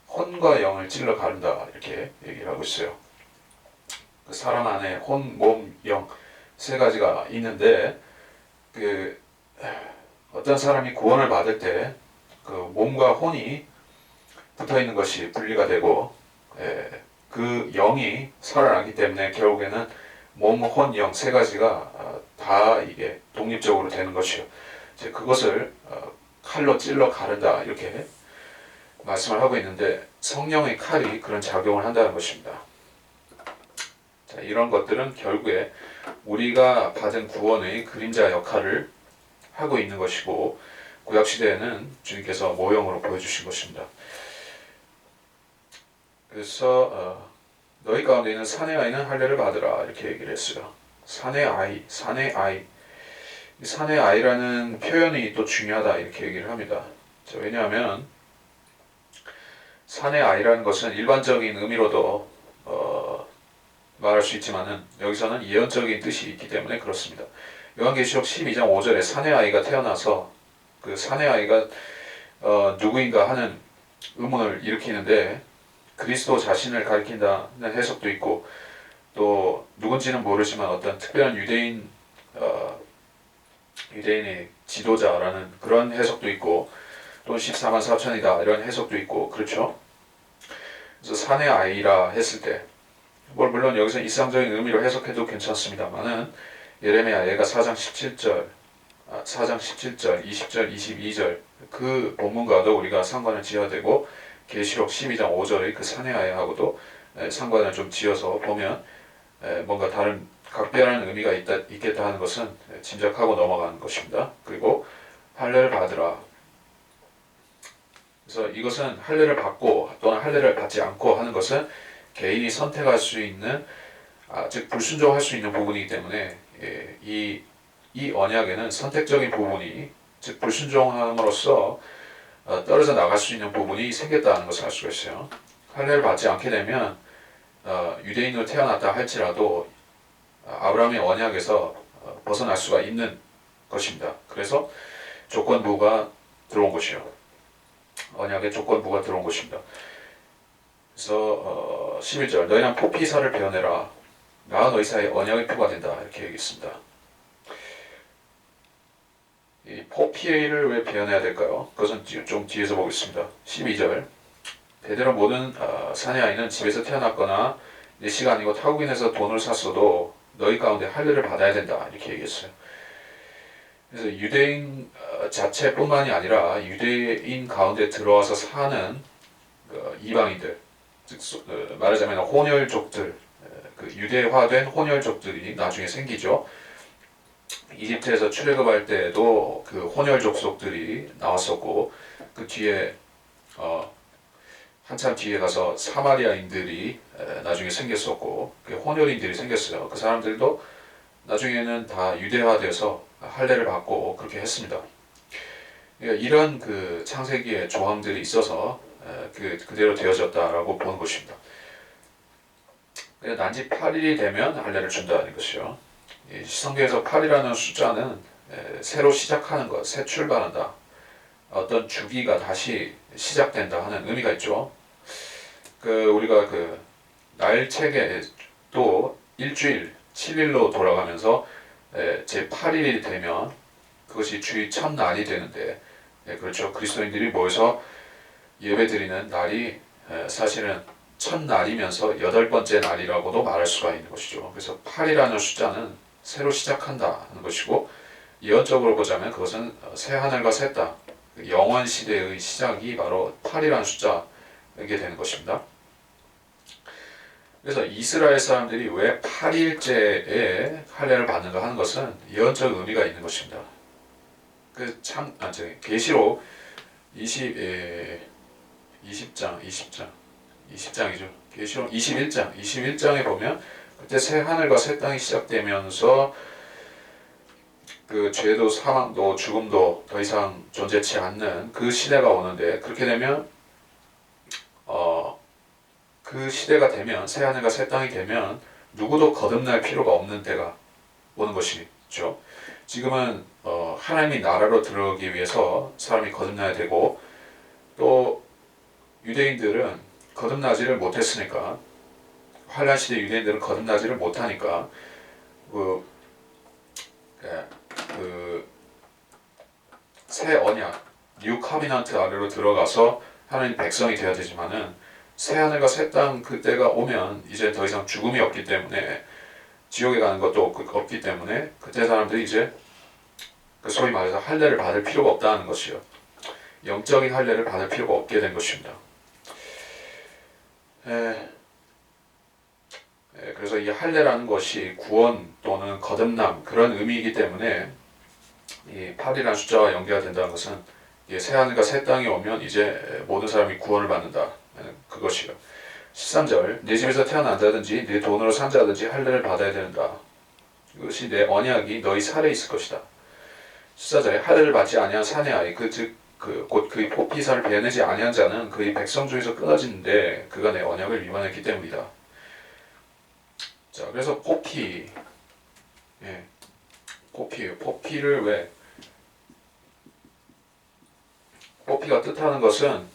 S1: 혼과 영을 찔러 가른다 이렇게 얘기를 하고 있어요. 사람 안에 혼, 몸, 영 세 가지가 있는데 그 어떤 사람이 구원을 받을 때 그 몸과 혼이 붙어 있는 것이 분리가 되고 그 영이 살아나기 때문에 결국에는 몸, 혼, 영 세 가지가 다 이게 독립적으로 되는 것이요. 이제 그것을 칼로 찔러 가른다 이렇게 말씀을 하고 있는데 성령의 칼이 그런 작용을 한다는 것입니다. 자, 이런 것들은 결국에 우리가 받은 구원의 그림자 역할을 하고 있는 것이고 구약시대에는 주님께서 모형으로 보여주신 것입니다. 그래서 너희 가운데 있는 사내 아이는 할례를 받으라 이렇게 얘기를 했어요. 사내 아이, 사내 아이. 사내 아이라는 표현이 또 중요하다 이렇게 얘기를 합니다. 자, 왜냐하면 사내 아이라는 것은 일반적인 의미로도 말할 수 있지만은 여기서는 예언적인 뜻이 있기 때문에 그렇습니다. 요한계시록 12장 5절에 사내 아이가 태어나서 그 사내 아이가 누구인가 하는 의문을 일으키는데 그리스도 자신을 가리킨다는 해석도 있고 또 누군지는 모르지만 어떤 특별한 유대인의 지도자라는 그런 해석도 있고 또 14만 4천이다 이런 해석도 있고 그렇죠. 그래서 사내 아이라 했을 때 물론 여기서 일상적인 의미로 해석해도 괜찮습니다만은 예레미야 얘가 4장 17절, 20절, 22절 그 본문과도 우리가 상관을 지어야 되고 계시록 12장 5절의 그 사내 아이하고도 상관을 좀 지어서 보면 뭔가 다른 각별한 의미가 있겠다 하는 것은 짐작하고 넘어가는 것입니다. 그리고 할례를 받으라. 그래서 이것은 할례를 받고 또는 할례를 받지 않고 하는 것은 개인이 선택할 수 있는 즉 불순종할 수 있는 부분이기 때문에 이 언약에는 선택적인 부분이 즉 불순종함으로써 떨어져 나갈 수 있는 부분이 생겼다는 것을 알 수가 있어요. 할례를 받지 않게 되면 유대인으로 태어났다 할지라도 아브라함의 언약에서 벗어날 수가 있는 것입니다. 그래서 조건부가 들어온 것이요. 언약의 조건부가 들어온 것입니다. 그래서 11절 너희는 포피사를 베어내라. 나와 너희 사이에 언약의 표가 된다. 이렇게 얘기했습니다. 이 포피를 왜 베어내야 될까요? 그것은 좀 뒤에서 보겠습니다. 12절 대대로 모든 사내 아이는 집에서 태어났거나 내 시가 아니고 타국인에서 돈을 샀어도 너희 가운데 할례를 받아야 된다. 이렇게 얘기했어요. 그래서 유대인 자체뿐만이 아니라 유대인 가운데 들어와서 사는 이방인들, 즉 말하자면 혼혈족들, 그 유대화된 혼혈족들이 나중에 생기죠. 이집트에서 출애굽할 때도 그 혼혈족 속들이 나왔었고 그 뒤에 한참 뒤에 가서 사마리아인들이 나중에 생겼었고 그 혼혈인들이 생겼어요. 그 사람들도 나중에는 다 유대화돼서 할례를 받고 그렇게 했습니다. 그러니까 이런 그 창세기의 조항들이 있어서 그대로 되어졌다라고 보는 것입니다. 난지 8일이 되면 할례를 준다는 것이요. 성경에서 8이라는 숫자는 새로 시작하는 것, 새 출발한다. 어떤 주기가 다시 시작된다 하는 의미가 있죠. 우리가 날책에 또 일주일 7일로 돌아가면서 제 8일이 되면 그것이 주의 첫날이 되는데 그렇죠. 그리스도인들이 모여서 예배드리는 날이 사실은 첫날이면서 8번째 날이라고도 말할 수가 있는 것이죠. 그래서 8이라는 숫자는 새로 시작한다 하는 것이고 예언적으로 보자면 그것은 새 하늘과 새 땅, 영원 시대의 시작이 바로 8이라는 숫자이게 되는 것입니다. 그래서 이스라엘 사람들이 왜 8일째에 할례를 받는가 하는 것은 예언적 의미가 있는 것입니다. 계시록 20장이죠. 계시록 21장에 보면 그때 새 하늘과 새 땅이 시작되면서 그 죄도 사망도 죽음도 더 이상 존재치 않는 그 시대가 오는데 그렇게 되면 그 시대가 되면 새 하늘과 새 땅이 되면 누구도 거듭날 필요가 없는 때가 오는 것이죠. 지금은 하나님이 나라로 들어오기 위해서 사람이 거듭나야 되고 또 유대인들은 거듭나지를 못했으니까 환란 시대 유대인들은 거듭나지를 못하니까 새 언약, 뉴 커비넌트 아래로 들어가서 하나님 백성이 되어야 되지만은 새 하늘과 새 땅 그때가 오면 이제 더 이상 죽음이 없기 때문에 지옥에 가는 것도 없기 때문에 그때 사람들이 이제 그 소위 말해서 할례를 받을 필요가 없다는 것이요. 영적인 할례를 받을 필요가 없게 된 것입니다. 그래서 이 할례라는 것이 구원 또는 거듭남 그런 의미이기 때문에 이 8이라는 숫자와 연계가 된다는 것은 새 하늘과 새 땅이 오면 이제 모든 사람이 구원을 받는다. 그것이요. 13절 내 집에서 태어난다든지 내 돈으로 산다든지 할례를 받아야 된다. 이것이 내 언약이 너희 살에 있을 것이다. 14절에 할례를 받지 아니한 사내 아이 곧 그의 포피살을 베내지 아니한 자는 그의 백성 중에서 끊어지는데 그가 내 언약을 위반했기 때문이다. 자, 그래서 포피를 왜? 포피가 뜻하는 것은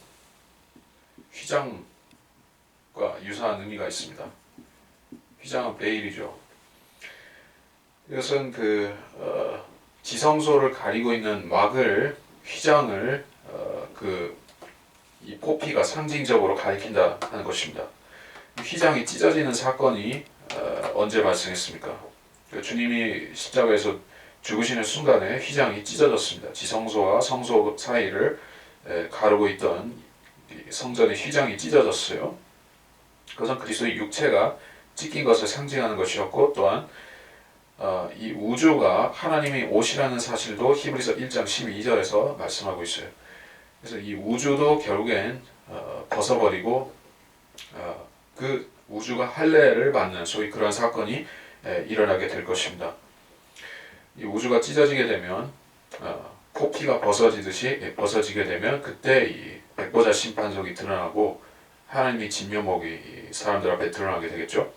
S1: 휘장과 유사한 의미가 있습니다. 휘장은 베일이죠. 이것은 지성소를 가리고 있는 막을 휘장을 이 포피가 상징적으로 가리킨다 하는 것입니다. 휘장이 찢어지는 사건이 언제 발생했습니까? 주님이 십자가에서 죽으시는 순간에 휘장이 찢어졌습니다. 지성소와 성소 사이를 가르고 있던 성전의 휘장이 찢어졌어요. 그것은 그리스도의 육체가 찢긴 것을 상징하는 것이었고 또한 이 우주가 하나님의 옷이라는 사실도 히브리서 1장 12절에서 말씀하고 있어요. 그래서 이 우주도 결국엔 벗어버리고 그 우주가 할례를 받는 소위 그런 사건이 일어나게 될 것입니다. 이 우주가 찢어지게 되면 포피가 벗어지게 되면 그때 이 백보자 심판석이 드러나고 하나님의 진면목이 사람들 앞에 드러나게 되겠죠.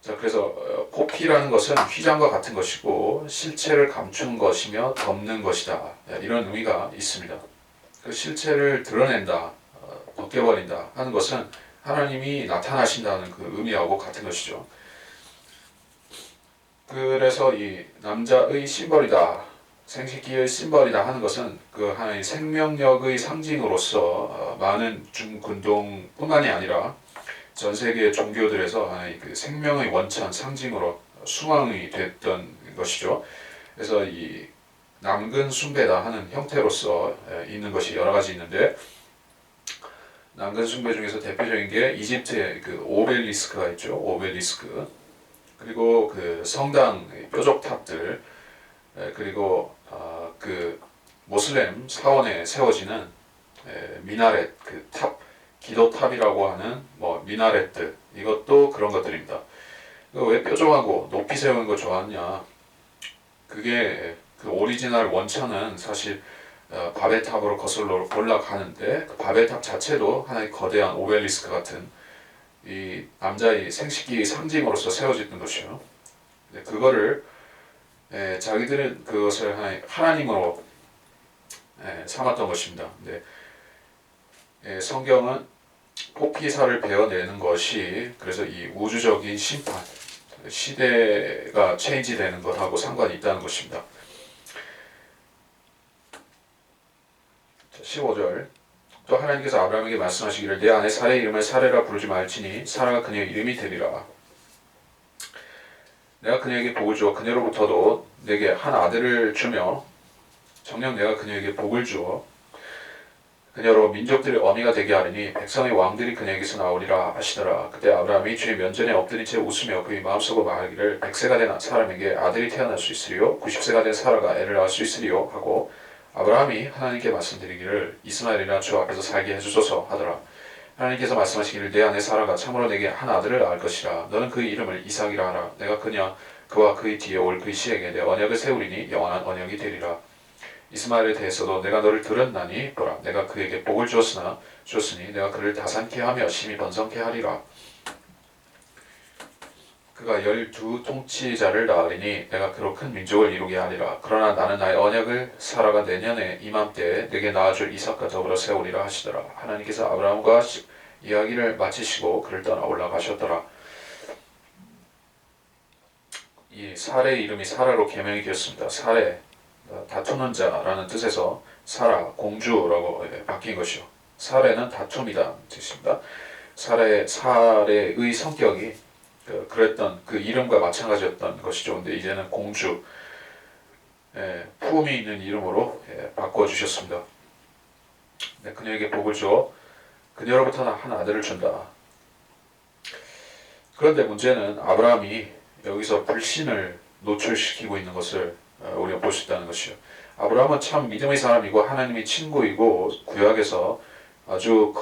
S1: 자, 그래서 포피라는 것은 휘장과 같은 것이고 실체를 감추는 것이며 덮는 것이다. 이런 의미가 있습니다. 그 실체를 드러낸다, 벗겨버린다 하는 것은 하나님이 나타나신다는 그 의미하고 같은 것이죠. 그래서 이 남자의 심벌이다, 생식기의 심벌이다 하는 것은 그 하나의 생명력의 상징으로서 많은 중근동뿐만이 아니라 전 세계 종교들에서 하나의 그 생명의 원천 상징으로 숭앙이 됐던 것이죠. 그래서 이 남근 숭배다 하는 형태로서 있는 것이 여러 가지 있는데 남근 숭배 중에서 대표적인 게 이집트의 그 오벨리스크가 있죠. 오벨리스크. 그리고 그 성당 뾰족탑들, 그리고 그 모슬렘 사원에 세워지는 미나렛 그 탑, 기도탑이라고 하는 미나렛들, 이것도 그런 것들입니다. 왜 뾰족하고 높이 세우는 거 좋아하냐? 그게 그 오리지널 원천은 사실 바벨탑으로 거슬러 올라가는데 그 바벨탑 자체도 하나의 거대한 오벨리스크 같은 이 남자의 생식기의 상징으로서 세워졌던 것이요. 그거를 자기들은 그것을 하나님으로 삼았던 것입니다. 근데 성경은 포피살을 베어내는 것이 그래서 이 우주적인 심판, 시대가 체인지되는 것하고 상관이 있다는 것입니다. 15절 또 하나님께서 아브라함에게 말씀하시기를 내 아내 사라의 이름을 사레라 부르지 말지니 사라가 그녀의 이름이 되리라. 내가 그녀에게 복을 주어 그녀로부터도 내게 한 아들을 주며 정녕 내가 그녀에게 복을 주어 그녀로 민족들의 어미가 되게 하리니 백성의 왕들이 그녀에게서 나오리라 하시더라. 그때 아브라함이 주의 면전에 엎드린 채 웃으며 그의 마음속으로 말하기를 100세가 된 사람에게 아들이 태어날 수 있으리요 90세가 된 사라가 애를 낳을 수 있으리요 하고 아브라함이 하나님께 말씀드리기를 이스마엘이나 주 앞에서 살게 해주소서 하더라. 하나님께서 말씀하시기를 내 아내 사라가 참으로 내게 한 아들을 낳을 것이라. 너는 그의 이름을 이삭이라 하라. 내가 그와 그의 뒤에 올 그의 씨에게 내 언약을 세우리니 영원한 언약이 되리라. 이스마엘에 대해서도 내가 너를 들었나니 보라 내가 그에게 복을 주었으니 내가 그를 다산케 하며 심히 번성케 하리라. 그가 12통치자를 낳으리니 내가 그로 큰 민족을 이루게 하리라. 그러나 나는 나의 언약을 사라가 내년에 이맘때에 내게 낳아줄 이삭과 더불어 세우리라 하시더라. 하나님께서 아브라함과 이야기를 마치시고 그를 떠나 올라가셨더라. 이 사레의 이름이 사라로 개명이 되었습니다. 사레 다투는 자라는 뜻에서 사라, 공주라고 바뀐 것이요. 사례는 다툼이다 뜻입니다. 사례의 성격이 그랬던 그 이름과 마찬가지였던 것이죠. 근데 이제는 공주, 품이 있는 이름으로 바꿔주셨습니다. 네, 그녀에게 복을 주어 그녀로부터 한 아들을 준다. 그런데 문제는 아브라함이 여기서 불신을 노출시키고 있는 것을 우리가 볼 수 있다는 것이요. 아브라함은 참 믿음의 사람이고 하나님의 친구이고 구약에서 아주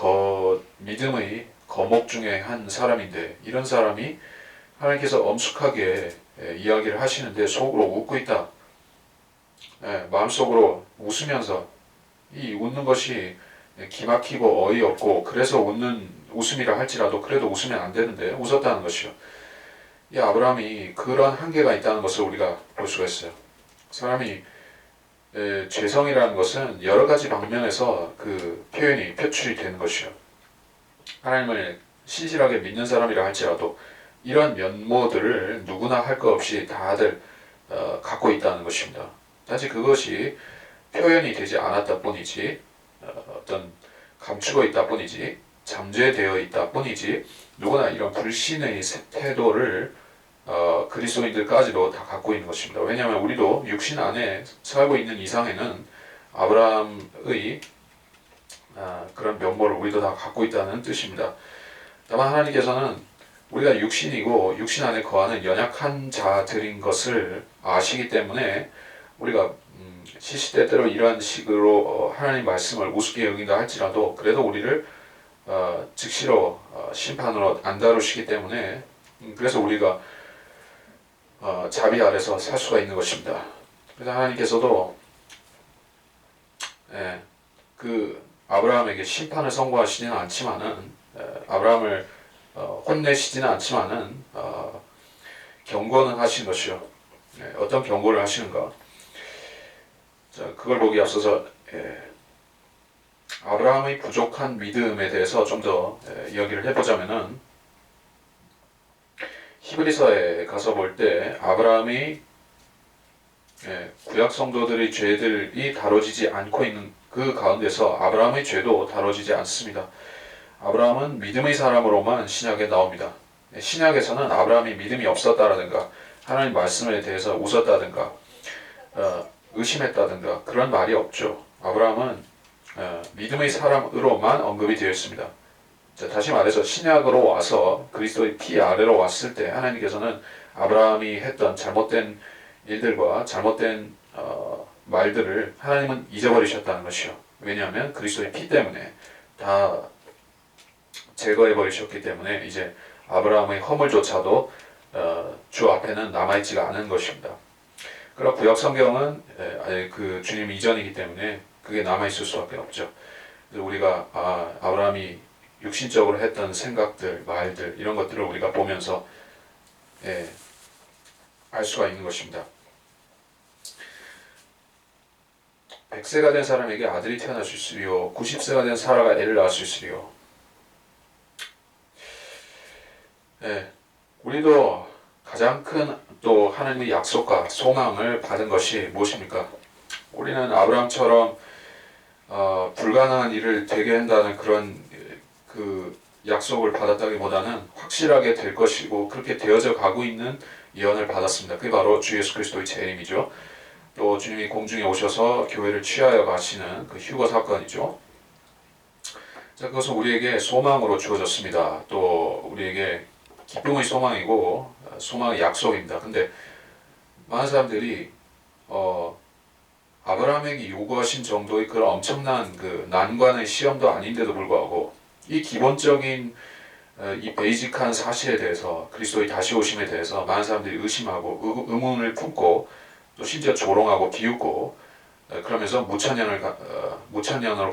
S1: 믿음의 거목 중에 한 사람인데, 이런 사람이 하나님께서 엄숙하게 이야기를 하시는데 속으로 웃고 있다. 마음속으로 웃으면서, 이 웃는 것이 기막히고 어이없고 그래서 웃음이라 할지라도 그래도 웃으면 안 되는데 웃었다는 것이요. 이 아브라함이 그런 한계가 있다는 것을 우리가 볼 수가 있어요. 사람이 죄성이라는 것은 여러 가지 방면에서 그 표현이 표출이 되는 것이요. 하나님을 신실하게 믿는 사람이라 할지라도 이런 면모들을 누구나 할 것 없이 다들 갖고 있다는 것입니다. 단지 그것이 표현이 되지 않았다 뿐이지, 어떤 감추고 있다 뿐이지, 잠재되어 있다 뿐이지, 누구나 이런 불신의 태도를 그리스도인들까지도 다 갖고 있는 것입니다. 왜냐하면 우리도 육신 안에 살고 있는 이상에는 아브라함의 그런 면모를 우리도 다 갖고 있다는 뜻입니다. 다만 하나님께서는 우리가 육신이고 육신 안에 거하는 연약한 자들인 것을 아시기 때문에 우리가 시시때때로 이러한 식으로 하나님 말씀을 우습게 여긴다 할지라도 그래도 우리를 즉시로 심판으로 안 다루시기 때문에 그래서 우리가 자비 아래서 살 수가 있는 것입니다. 그래서 하나님께서도 그 아브라함에게 심판을 선고하시지는 않지만은 아브라함을 혼내시지는 않지만은 경고는 하신 것이요. 어떤 경고를 하시는가? 자, 그걸 보기 앞서서 아브라함의 부족한 믿음에 대해서 좀 더 이야기를 해보자면은, 히브리서에 가서 볼 때 아브라함이 구약 성도들의 죄들이 다뤄지지 않고 있는 그 가운데서 아브라함의 죄도 다뤄지지 않습니다. 아브라함은 믿음의 사람으로만 신약에 나옵니다. 신약에서는 아브라함이 믿음이 없었다라든가 하나님 말씀에 대해서 웃었다든가 의심했다든가 그런 말이 없죠. 아브라함은 믿음의 사람으로만 언급이 되어 있습니다. 자, 다시 말해서 신약으로 와서 그리스도의 피 아래로 왔을 때 하나님께서는 아브라함이 했던 잘못된 일들과 잘못된 말들을 하나님은 잊어버리셨다는 것이요. 왜냐하면 그리스도의 피 때문에 다 제거해 버리셨기 때문에 이제 아브라함의 허물조차도 주 앞에는 남아있지가 않은 것입니다. 그러나 구약 성경은 그 주님 이전이기 때문에 그게 남아있을 수밖에 없죠. 우리가 아브라함이 육신적으로 했던 생각들, 말들 이런 것들을 우리가 보면서 알 수가 있는 것입니다. 100세가 된 사람에게 아들이 태어날 수 있으리요 90세가 된 사라가 애를 낳을 수 있으리요. 우리도 가장 큰 또 하나님의 약속과 소망을 받은 것이 무엇입니까? 우리는 아브라함처럼 불가능한 일을 되게 한다는 그런 그 약속을 받았다기보다는 확실하게 될 것이고 그렇게 되어져 가고 있는 예언을 받았습니다. 그게 바로 주 예수 그리스도의 재림이죠. 또 주님이 공중에 오셔서 교회를 취하여 가시는 그 휴거 사건이죠. 자, 그것은 우리에게 소망으로 주어졌습니다. 또 우리에게 기쁨의 소망이고 소망의 약속입니다. 근데 많은 사람들이 아브라함에게 요구하신 정도의 그런 엄청난 그 난관의 시험도 아닌데도 불구하고 이 기본적인 이 베이직한 사실에 대해서 그리스도의 다시 오심에 대해서 많은 사람들이 의심하고 의문을 품고 또 심지어 조롱하고 비웃고 그러면서 무천년으로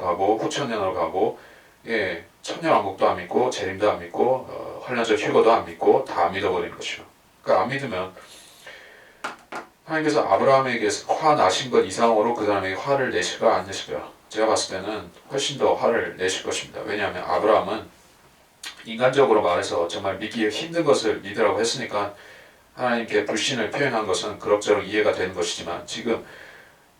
S1: 가고 후천년으로 가고 천년왕국도 안 믿고 재림도 안 믿고 환란적 휴거도 안 믿고 다 믿어버리는 것이죠. 그러니까 안 믿으면 하나님께서 아브라함에게 화나신 것 이상으로 그 사람에게 화를 내실까 안 내실까? 제가 봤을 때는 훨씬 더 화를 내실 것입니다. 왜냐하면 아브라함은 인간적으로 말해서 정말 믿기 힘든 것을 믿으라고 했으니까 하나님께 불신을 표현한 것은 그럭저럭 이해가 되는 것이지만 지금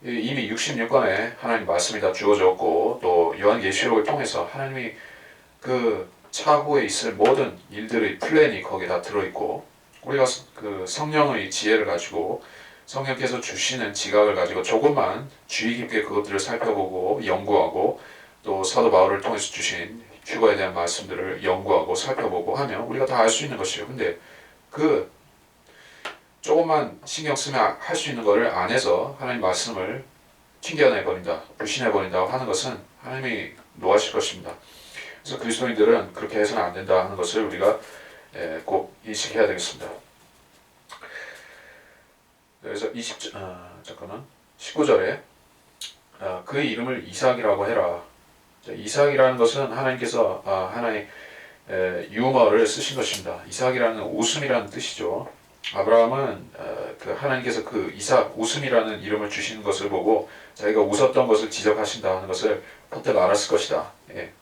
S1: 이미 66권에 하나님 말씀이 다 주어졌고 또 요한계시록을 통해서 하나님이 그 차후에 있을 모든 일들의 플랜이 거기에 다 들어있고 우리가 그 성령의 지혜를 가지고 성령께서 주시는 지각을 가지고 조금만 주의 깊게 그것들을 살펴보고 연구하고 또 사도 바울을 통해서 주신 휴거에 대한 말씀들을 연구하고 살펴보고 하면 우리가 다 알 수 있는 것이에요. 근데 그 조금만 신경 쓰면 할 수 있는 것을 안 해서 하나님 말씀을 튕겨내버린다, 불신해버린다고 하는 것은 하나님이 노하실 것입니다. 그래서 그리스도인들은 그렇게 해서는 안 된다 하는 것을 우리가 꼭 인식해야 되겠습니다. 그래서 19절에 그의 이름을 이삭이라고 해라. 이삭이라는 것은 하나님께서 하나의 유머를 쓰신 것입니다. 이삭이라는 웃음이라는 뜻이죠. 아브라함은 그 하나님께서 그 이삭 웃음이라는 이름을 주시는 것을 보고 자기가 웃었던 것을 지적하신다 하는 것을 퍼뜩 알았을 것이다.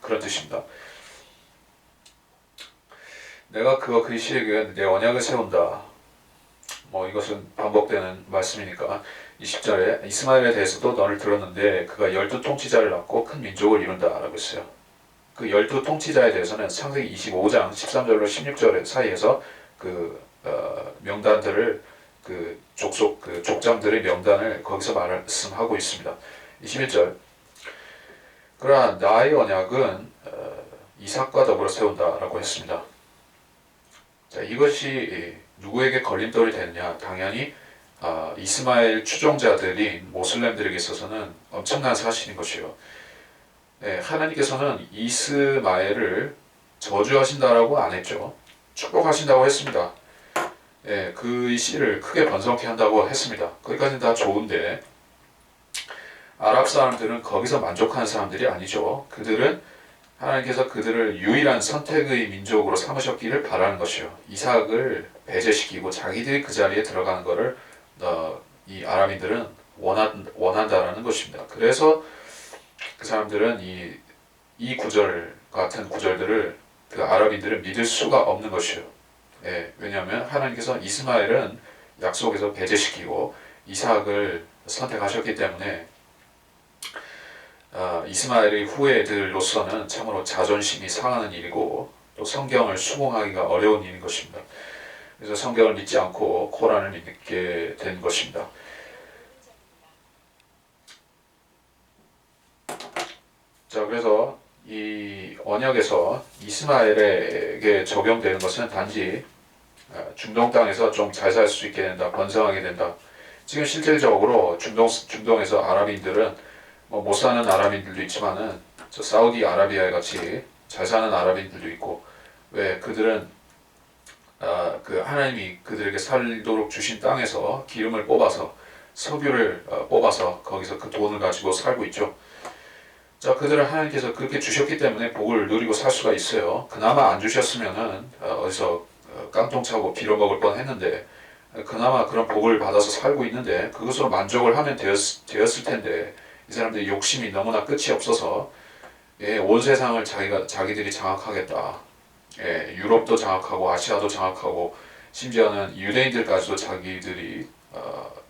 S1: 그런 뜻입니다. 내가 그와 그의 시에게 내 언약을 세운다. 이것은 반복되는 말씀이니까 20절에 이스마엘에 대해서도 너를 들었는데 그가 12통치자를 낳고 큰 민족을 이룬다 라고 했어요. 그 12통치자에 대해서는 창세기 25장 13절로 16절 사이에서 그 명단들을 그 족장들의 명단을 거기서 말씀하고 있습니다. 21절 그러나 나의 언약은 이삭과 더불어 세운다라고 했습니다. 자, 이것이 누구에게 걸림돌이 되느냐? 당연히 이스마엘 추종자들인 모슬렘들에게 있어서는 엄청난 사실인 것이요. 하나님께서는 이스마엘을 저주하신다라고 안 했죠. 축복하신다고 했습니다. 그 씨를 크게 번성케 한다고 했습니다. 거기까지는 다 좋은데 아랍 사람들은 거기서 만족하는 사람들이 아니죠. 그들은 하나님께서 그들을 유일한 선택의 민족으로 삼으셨기를 바라는 것이요. 이삭을 배제시키고 자기들이 그 자리에 들어가는 것을 이 아람인들은 원한다라는 것입니다. 그래서 그 사람들은 이 구절 같은 구절들을 그 아랍인들은 믿을 수가 없는 것이요. 왜냐하면 하나님께서 이스마엘은 약속에서 배제시키고 이삭을 선택하셨기 때문에 이스마엘의 후예들로서는 참으로 자존심이 상하는 일이고 또 성경을 수긍하기가 어려운 일인 것입니다. 그래서 성경을 믿지 않고 코란을 믿게 된 것입니다. 자, 그래서 이 언약에서 이스마엘에게 적용되는 것은 단지 중동 땅에서 좀 잘 살 수 있게 된다, 번성하게 된다. 지금 실질적으로 중동에서 아랍인들은 못 사는 아랍인들도 있지만은 저 사우디 아라비아에 같이 잘 사는 아랍인들도 있고 왜 그들은 그 하나님이 그들에게 살도록 주신 땅에서 기름을 뽑아서 석유를 뽑아서 거기서 그 돈을 가지고 살고 있죠. 자, 그들은 하나님께서 그렇게 주셨기 때문에 복을 누리고 살 수가 있어요. 그나마 안 주셨으면은 어디서 깡통 차고 빌어먹을 뻔했는데 그나마 그런 복을 받아서 살고 있는데 그것으로 만족을 하면 되었을 텐데 이 사람들이 욕심이 너무나 끝이 없어서 온 세상을 자기들이 장악하겠다. 유럽도 장악하고 아시아도 장악하고 심지어는 유대인들까지도 자기들이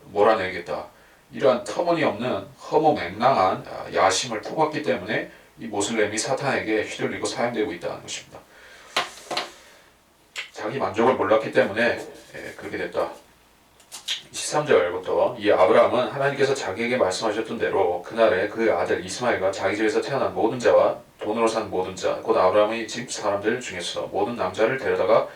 S1: 몰아내겠다. 이러한 터무니없는 허무맹랑한 야심을 품었기 때문에 이 모슬렘이 사탄에게 휘둘리고 사용되고 있다는 것입니다. 자기 만족을 몰랐기 때문에 그렇게 됐다. 13절부터 이 아브라함은 하나님께서 자기에게 말씀하셨던 대로 그날에 그 아들 이스마엘과 자기 집에서 태어난 모든 자와 돈으로 산 모든 자, 곧 아브라함의 집 사람들 중에서 모든 남자를 데려다가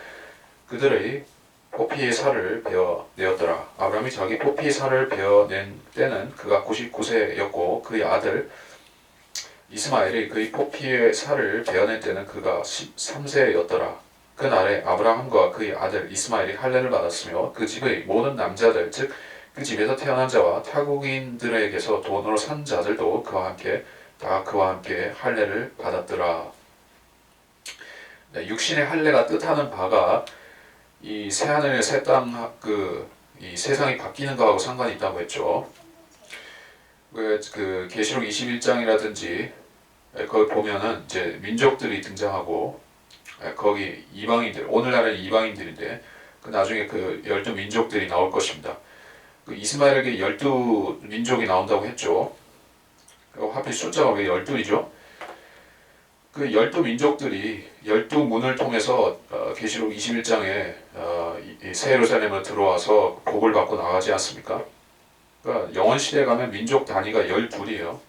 S1: 그들의 포피의 살을 베어내었더라. 아브라함이 자기 포피의 살을 베어낸 때는 그가 99세였고 그의 아들 이스마엘이 그의 포피의 살을 베어낸 때는 그가 13세였더라. 그날에 아브라함과 그의 아들 이스마엘이 할례를 받았으며 그 집의 모든 남자들 즉 그 집에서 태어난 자와 타국인들에게서 돈으로 산 자들도 그와 함께 할례를 받았더라. 육신의 할례가 뜻하는 바가 이 새하늘 새 땅 이 세상이 바뀌는 거하고 상관이 있다고 했죠. 그 계시록 21장이라든지 거기 보면은 이제 민족들이 등장하고 거기 이방인들, 오늘날의 이방인들인데 그 나중에 그 12민족들이 나올 것입니다. 그 이스마엘에게 12민족이 나온다고 했죠. 하필 숫자가 왜 12이죠? 그 12민족들이 12문을 통해서 계시록 21장에 새 예루살렘으로 들어와서 복을 받고 나가지 않습니까? 그러니까 영원 시대에 가면 민족 단위가 12이에요.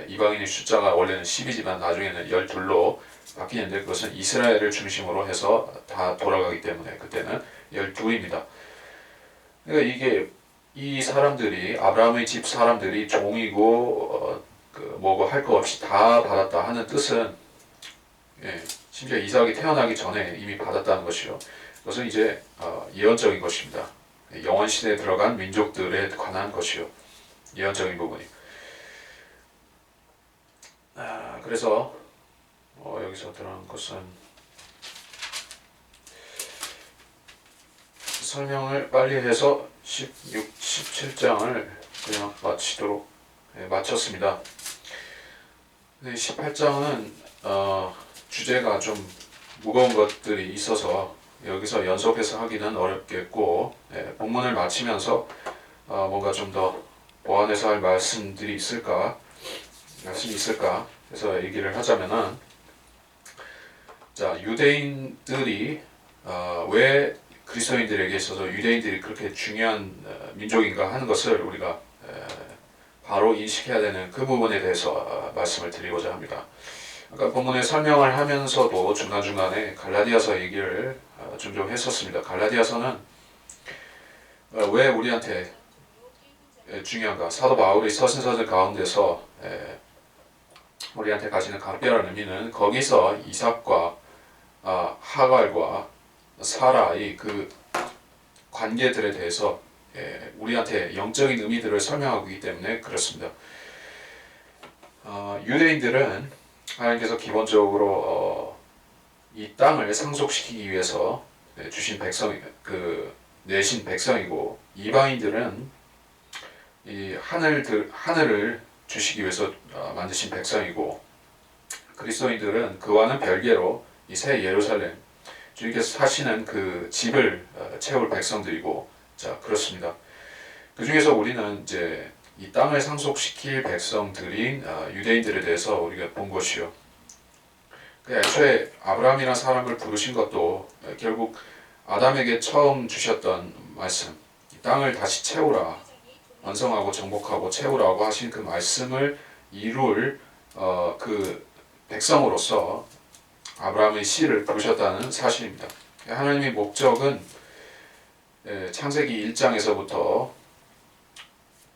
S1: 이방인의 숫자가 원래는 10이지만 나중에는 12로 바뀌는데 그것은 이스라엘을 중심으로 해서 다 돌아가기 때문에 그때는 12입니다. 그러니까 이게 이 사람들이 아브라함의 집 사람들이 종이고 뭐고 할 거 없이 다 받았다 하는 뜻은 심지어 이삭이 태어나기 전에 이미 받았다는 것이요. 그것은 이제 예언적인 것입니다. 영원 시대에 들어간 민족들에 관한 것이요. 예언적인 부분이. 그래서 여기서 들어간 것은 설명을 빨리 해서 17장을 그냥 마쳤습니다. 18장은 주제가 좀 무거운 것들이 있어서 여기서 연속해서 하기는 어렵겠고 본문을 마치면서 뭔가 좀 더 보완해서 할 말씀이 있을까 해서 얘기를 하자면은 자 유대인들이 왜 그리스도인들에게 있어서 유대인들이 그렇게 중요한 민족인가 하는 것을 우리가 바로 인식해야 되는 그 부분에 대해서 말씀을 드리고자 합니다. 아까 본문에 설명을 하면서도 중간중간에 갈라디아서 얘기를 종종 했었습니다. 갈라디아서는 왜 우리한테 중요한가? 사도 바울이 서신서들 가운데서 우리한테 가지는 각별한 의미는 거기서 이삭과 하갈과 사라의 그 관계들에 대해서 우리한테 영적인 의미들을 설명하고 있기 때문에 그렇습니다. 유대인들은 하나님께서 기본적으로 이 땅을 상속시키기 위해서 주신 내신 백성이고 이방인들은 이 하늘을 주시기 위해서 만드신 백성이고 그리스도인들은 그와는 별개로 이 새 예루살렘 주님께서 사시는 그 집을 채울 백성들이고 자 그렇습니다. 그 중에서 우리는 이제 이 땅을 상속시킬 백성들인 유대인들에 대해서 우리가 본 것이요. 애초에 아브라함이라는 사람을 부르신 것도 결국 아담에게 처음 주셨던 말씀, 이 땅을 다시 채우라, 완성하고 정복하고 채우라고 하신 그 말씀을 이룰 그 백성으로서 아브라함의 씨를 부르셨다는 사실입니다. 하나님의 목적은 창세기 1장에서부터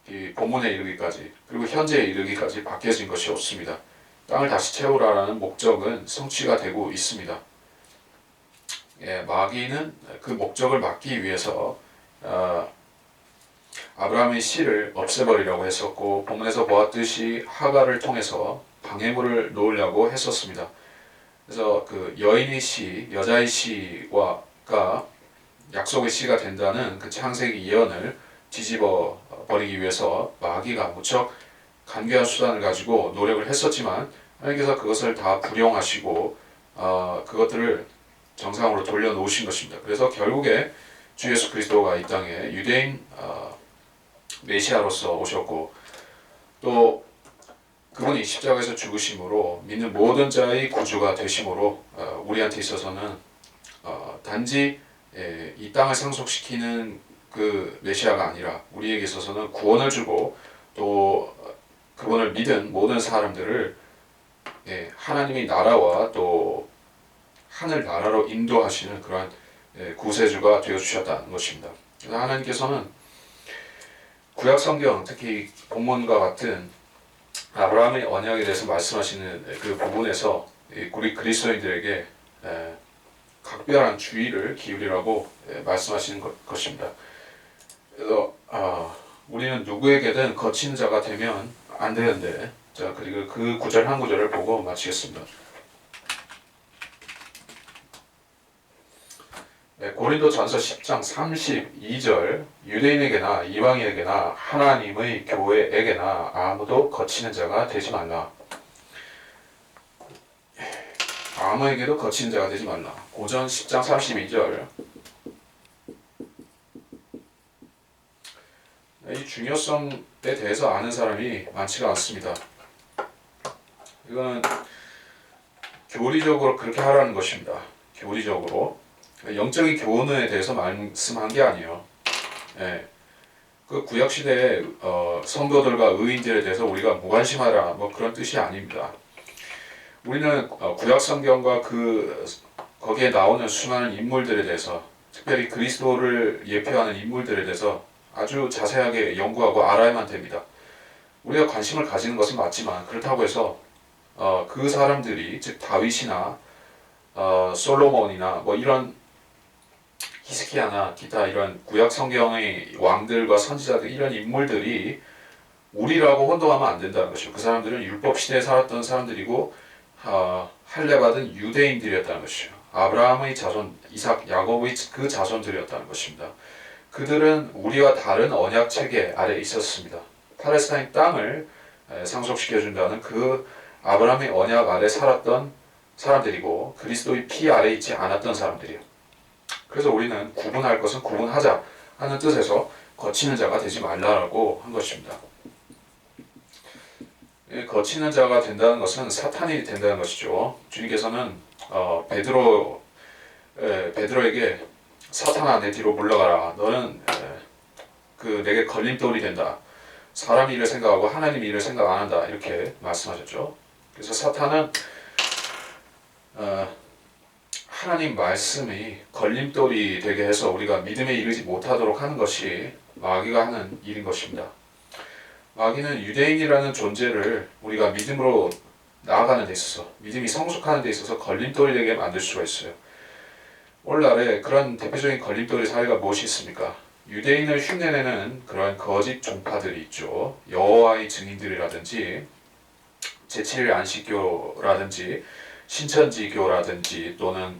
S1: 이 본문에 이르기까지 그리고 현재에 이르기까지 바뀌어진 것이 없습니다. 땅을 다시 채우라라는 목적은 성취가 되고 있습니다. 마귀는 그 목적을 막기 위해서 아브라함의 씨를 없애버리려고 했었고 본문에서 보았듯이 하갈을 통해서 방해물을 놓으려고 했었습니다. 그래서 그 여인의 씨, 여자의 씨와가 약속의 씨가 된다는 그 창세기 예언을 뒤집어 버리기 위해서 마귀가 무척 간교한 수단을 가지고 노력을 했었지만 하나님께서 그것을 다 불용하시고 그것들을 정상으로 돌려놓으신 것입니다. 그래서 결국에 주 예수 그리스도가 이 땅에 유대인 메시아로서 오셨고 또 그분이 십자가에서 죽으심으로 믿는 모든 자의 구주가 되심으로 우리한테 있어서는 단지 이 땅을 상속시키는 그 메시아가 아니라 우리에게 있어서는 구원을 주고 또 그분을 믿은 모든 사람들을 하나님의 나라와 또 하늘 나라로 인도하시는 그러한 구세주가 되어주셨다는 것입니다. 그래서 하나님께서는 구약 성경 특히 본문과 같은 아브라함의 언약에 대해서 말씀하시는 그 부분에서 우리 그리스도인들에게 각별한 주의를 기울이라고 말씀하시는 것입니다. 그래서 우리는 누구에게든 거친 자가 되면 안 되는데 자 그리고 그 구절 한 구절을 보고 마치겠습니다. 고린도전서 10장 32절 유대인에게나 이방인에게나 하나님의 교회에게나 아무도 거치는 자가 되지 말라. 아무에게도 거치는 자가 되지 말라. 고전 10장 32절 중요성에 대해서 아는 사람이 많지가 않습니다. 이거는 교리적으로 그렇게 하라는 것입니다. 교리적으로 영적인 교훈에 대해서 말씀한 게 아니에요. 예. 그 구약 시대의 성도들과 의인들에 대해서 우리가 무관심하라 뭐 그런 뜻이 아닙니다. 우리는 구약 성경과 거기에 나오는 수많은 인물들에 대해서, 특별히 그리스도를 예표하는 인물들에 대해서 아주 자세하게 연구하고 알아야만 됩니다. 우리가 관심을 가지는 것은 맞지만 그렇다고 해서 그 사람들이, 즉 다윗이나 솔로몬이나 뭐 이런 히스기야나 기타 이런 구약 성경의 왕들과 선지자들, 이런 인물들이 우리라고 혼동하면 안 된다는 것이죠. 그 사람들은 율법 시대에 살았던 사람들이고 할례받은 유대인들이었다는 것이죠. 아브라함의 자손, 이삭, 야곱의 그 자손들이었다는 것입니다. 그들은 우리와 다른 언약 체계 아래 있었습니다. 팔레스타인 땅을 상속시켜준다는 그 아브라함의 언약 아래 살았던 사람들이고 그리스도의 피 아래 있지 않았던 사람들이에요. 그래서 우리는 구분할 것은 구분하자 하는 뜻에서 거치는 자가 되지 말라라고 한 것입니다. 거치는 자가 된다는 것은 사탄이 된다는 것이죠. 주님께서는 베드로에게 사탄아 내 뒤로 물러가라. 너는 내게 걸림돌이 된다. 사람 일을 생각하고 하나님 일을 생각 안 한다. 이렇게 말씀하셨죠. 그래서 사탄은 하나님 말씀이 걸림돌이 되게 해서 우리가 믿음에 이르지 못하도록 하는 것이 마귀가 하는 일인 것입니다. 마귀는 유대인이라는 존재를 우리가 믿음으로 나아가는 데 있어서, 믿음이 성숙하는 데 있어서 걸림돌이 되게 만들 수가 있어요. 오늘날에 그런 대표적인 걸림돌의 사례가 무엇이 있습니까? 유대인을 흉내내는 그런 거짓 종파들이 있죠. 여호와의 증인들이라든지 제7일 안식교라든지 신천지교라든지 또는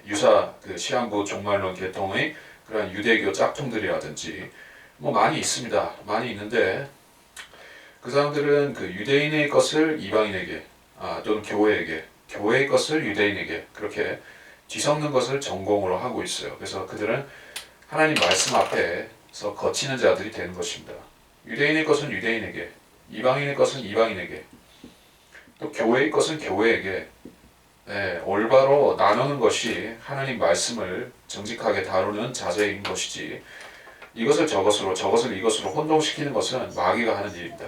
S1: 유사 시한부 종말론 계통의 그런 유대교 짝퉁들이라든지 많이 있습니다. 많이 있는데 그 사람들은 그 유대인의 것을 이방인에게 또는 교회에게, 교회의 것을 유대인에게 그렇게 뒤섞는 것을 전공으로 하고 있어요. 그래서 그들은 하나님 말씀 앞에서 거치는 자들이 되는 것입니다. 유대인의 것은 유대인에게, 이방인의 것은 이방인에게, 또 교회의 것은 교회에게 올바로 나누는 것이 하나님 말씀을 정직하게 다루는 자세인 것이지, 이것을 저것을 이것으로 혼동시키는 것은 마귀가 하는 일입니다.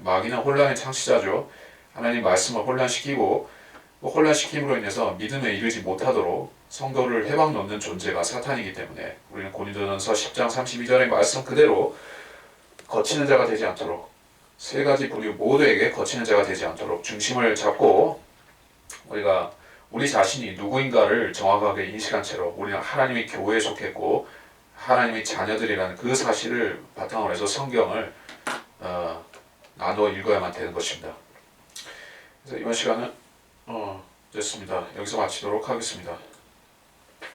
S1: 마귀는 혼란의 창시자죠. 하나님 말씀을 혼란시키고 혼란시킴으로 인해서 믿음에 이르지 못하도록 성도를 해방 놓는 존재가 사탄이기 때문에 우리는 고린도전서 10장 32절의 말씀 그대로 거치는 자가 되지 않도록, 세 가지 부류 모두에게 거치는 자가 되지 않도록 중심을 잡고 우리가 우리 자신이 누구인가를 정확하게 인식한 채로 우리는 하나님의 교회에 속했고 하나님의 자녀들이라는 그 사실을 바탕으로 해서 성경을 나누어 읽어야만 되는 것입니다. 그래서 이번 시간은 됐습니다. 여기서 마치도록 하겠습니다.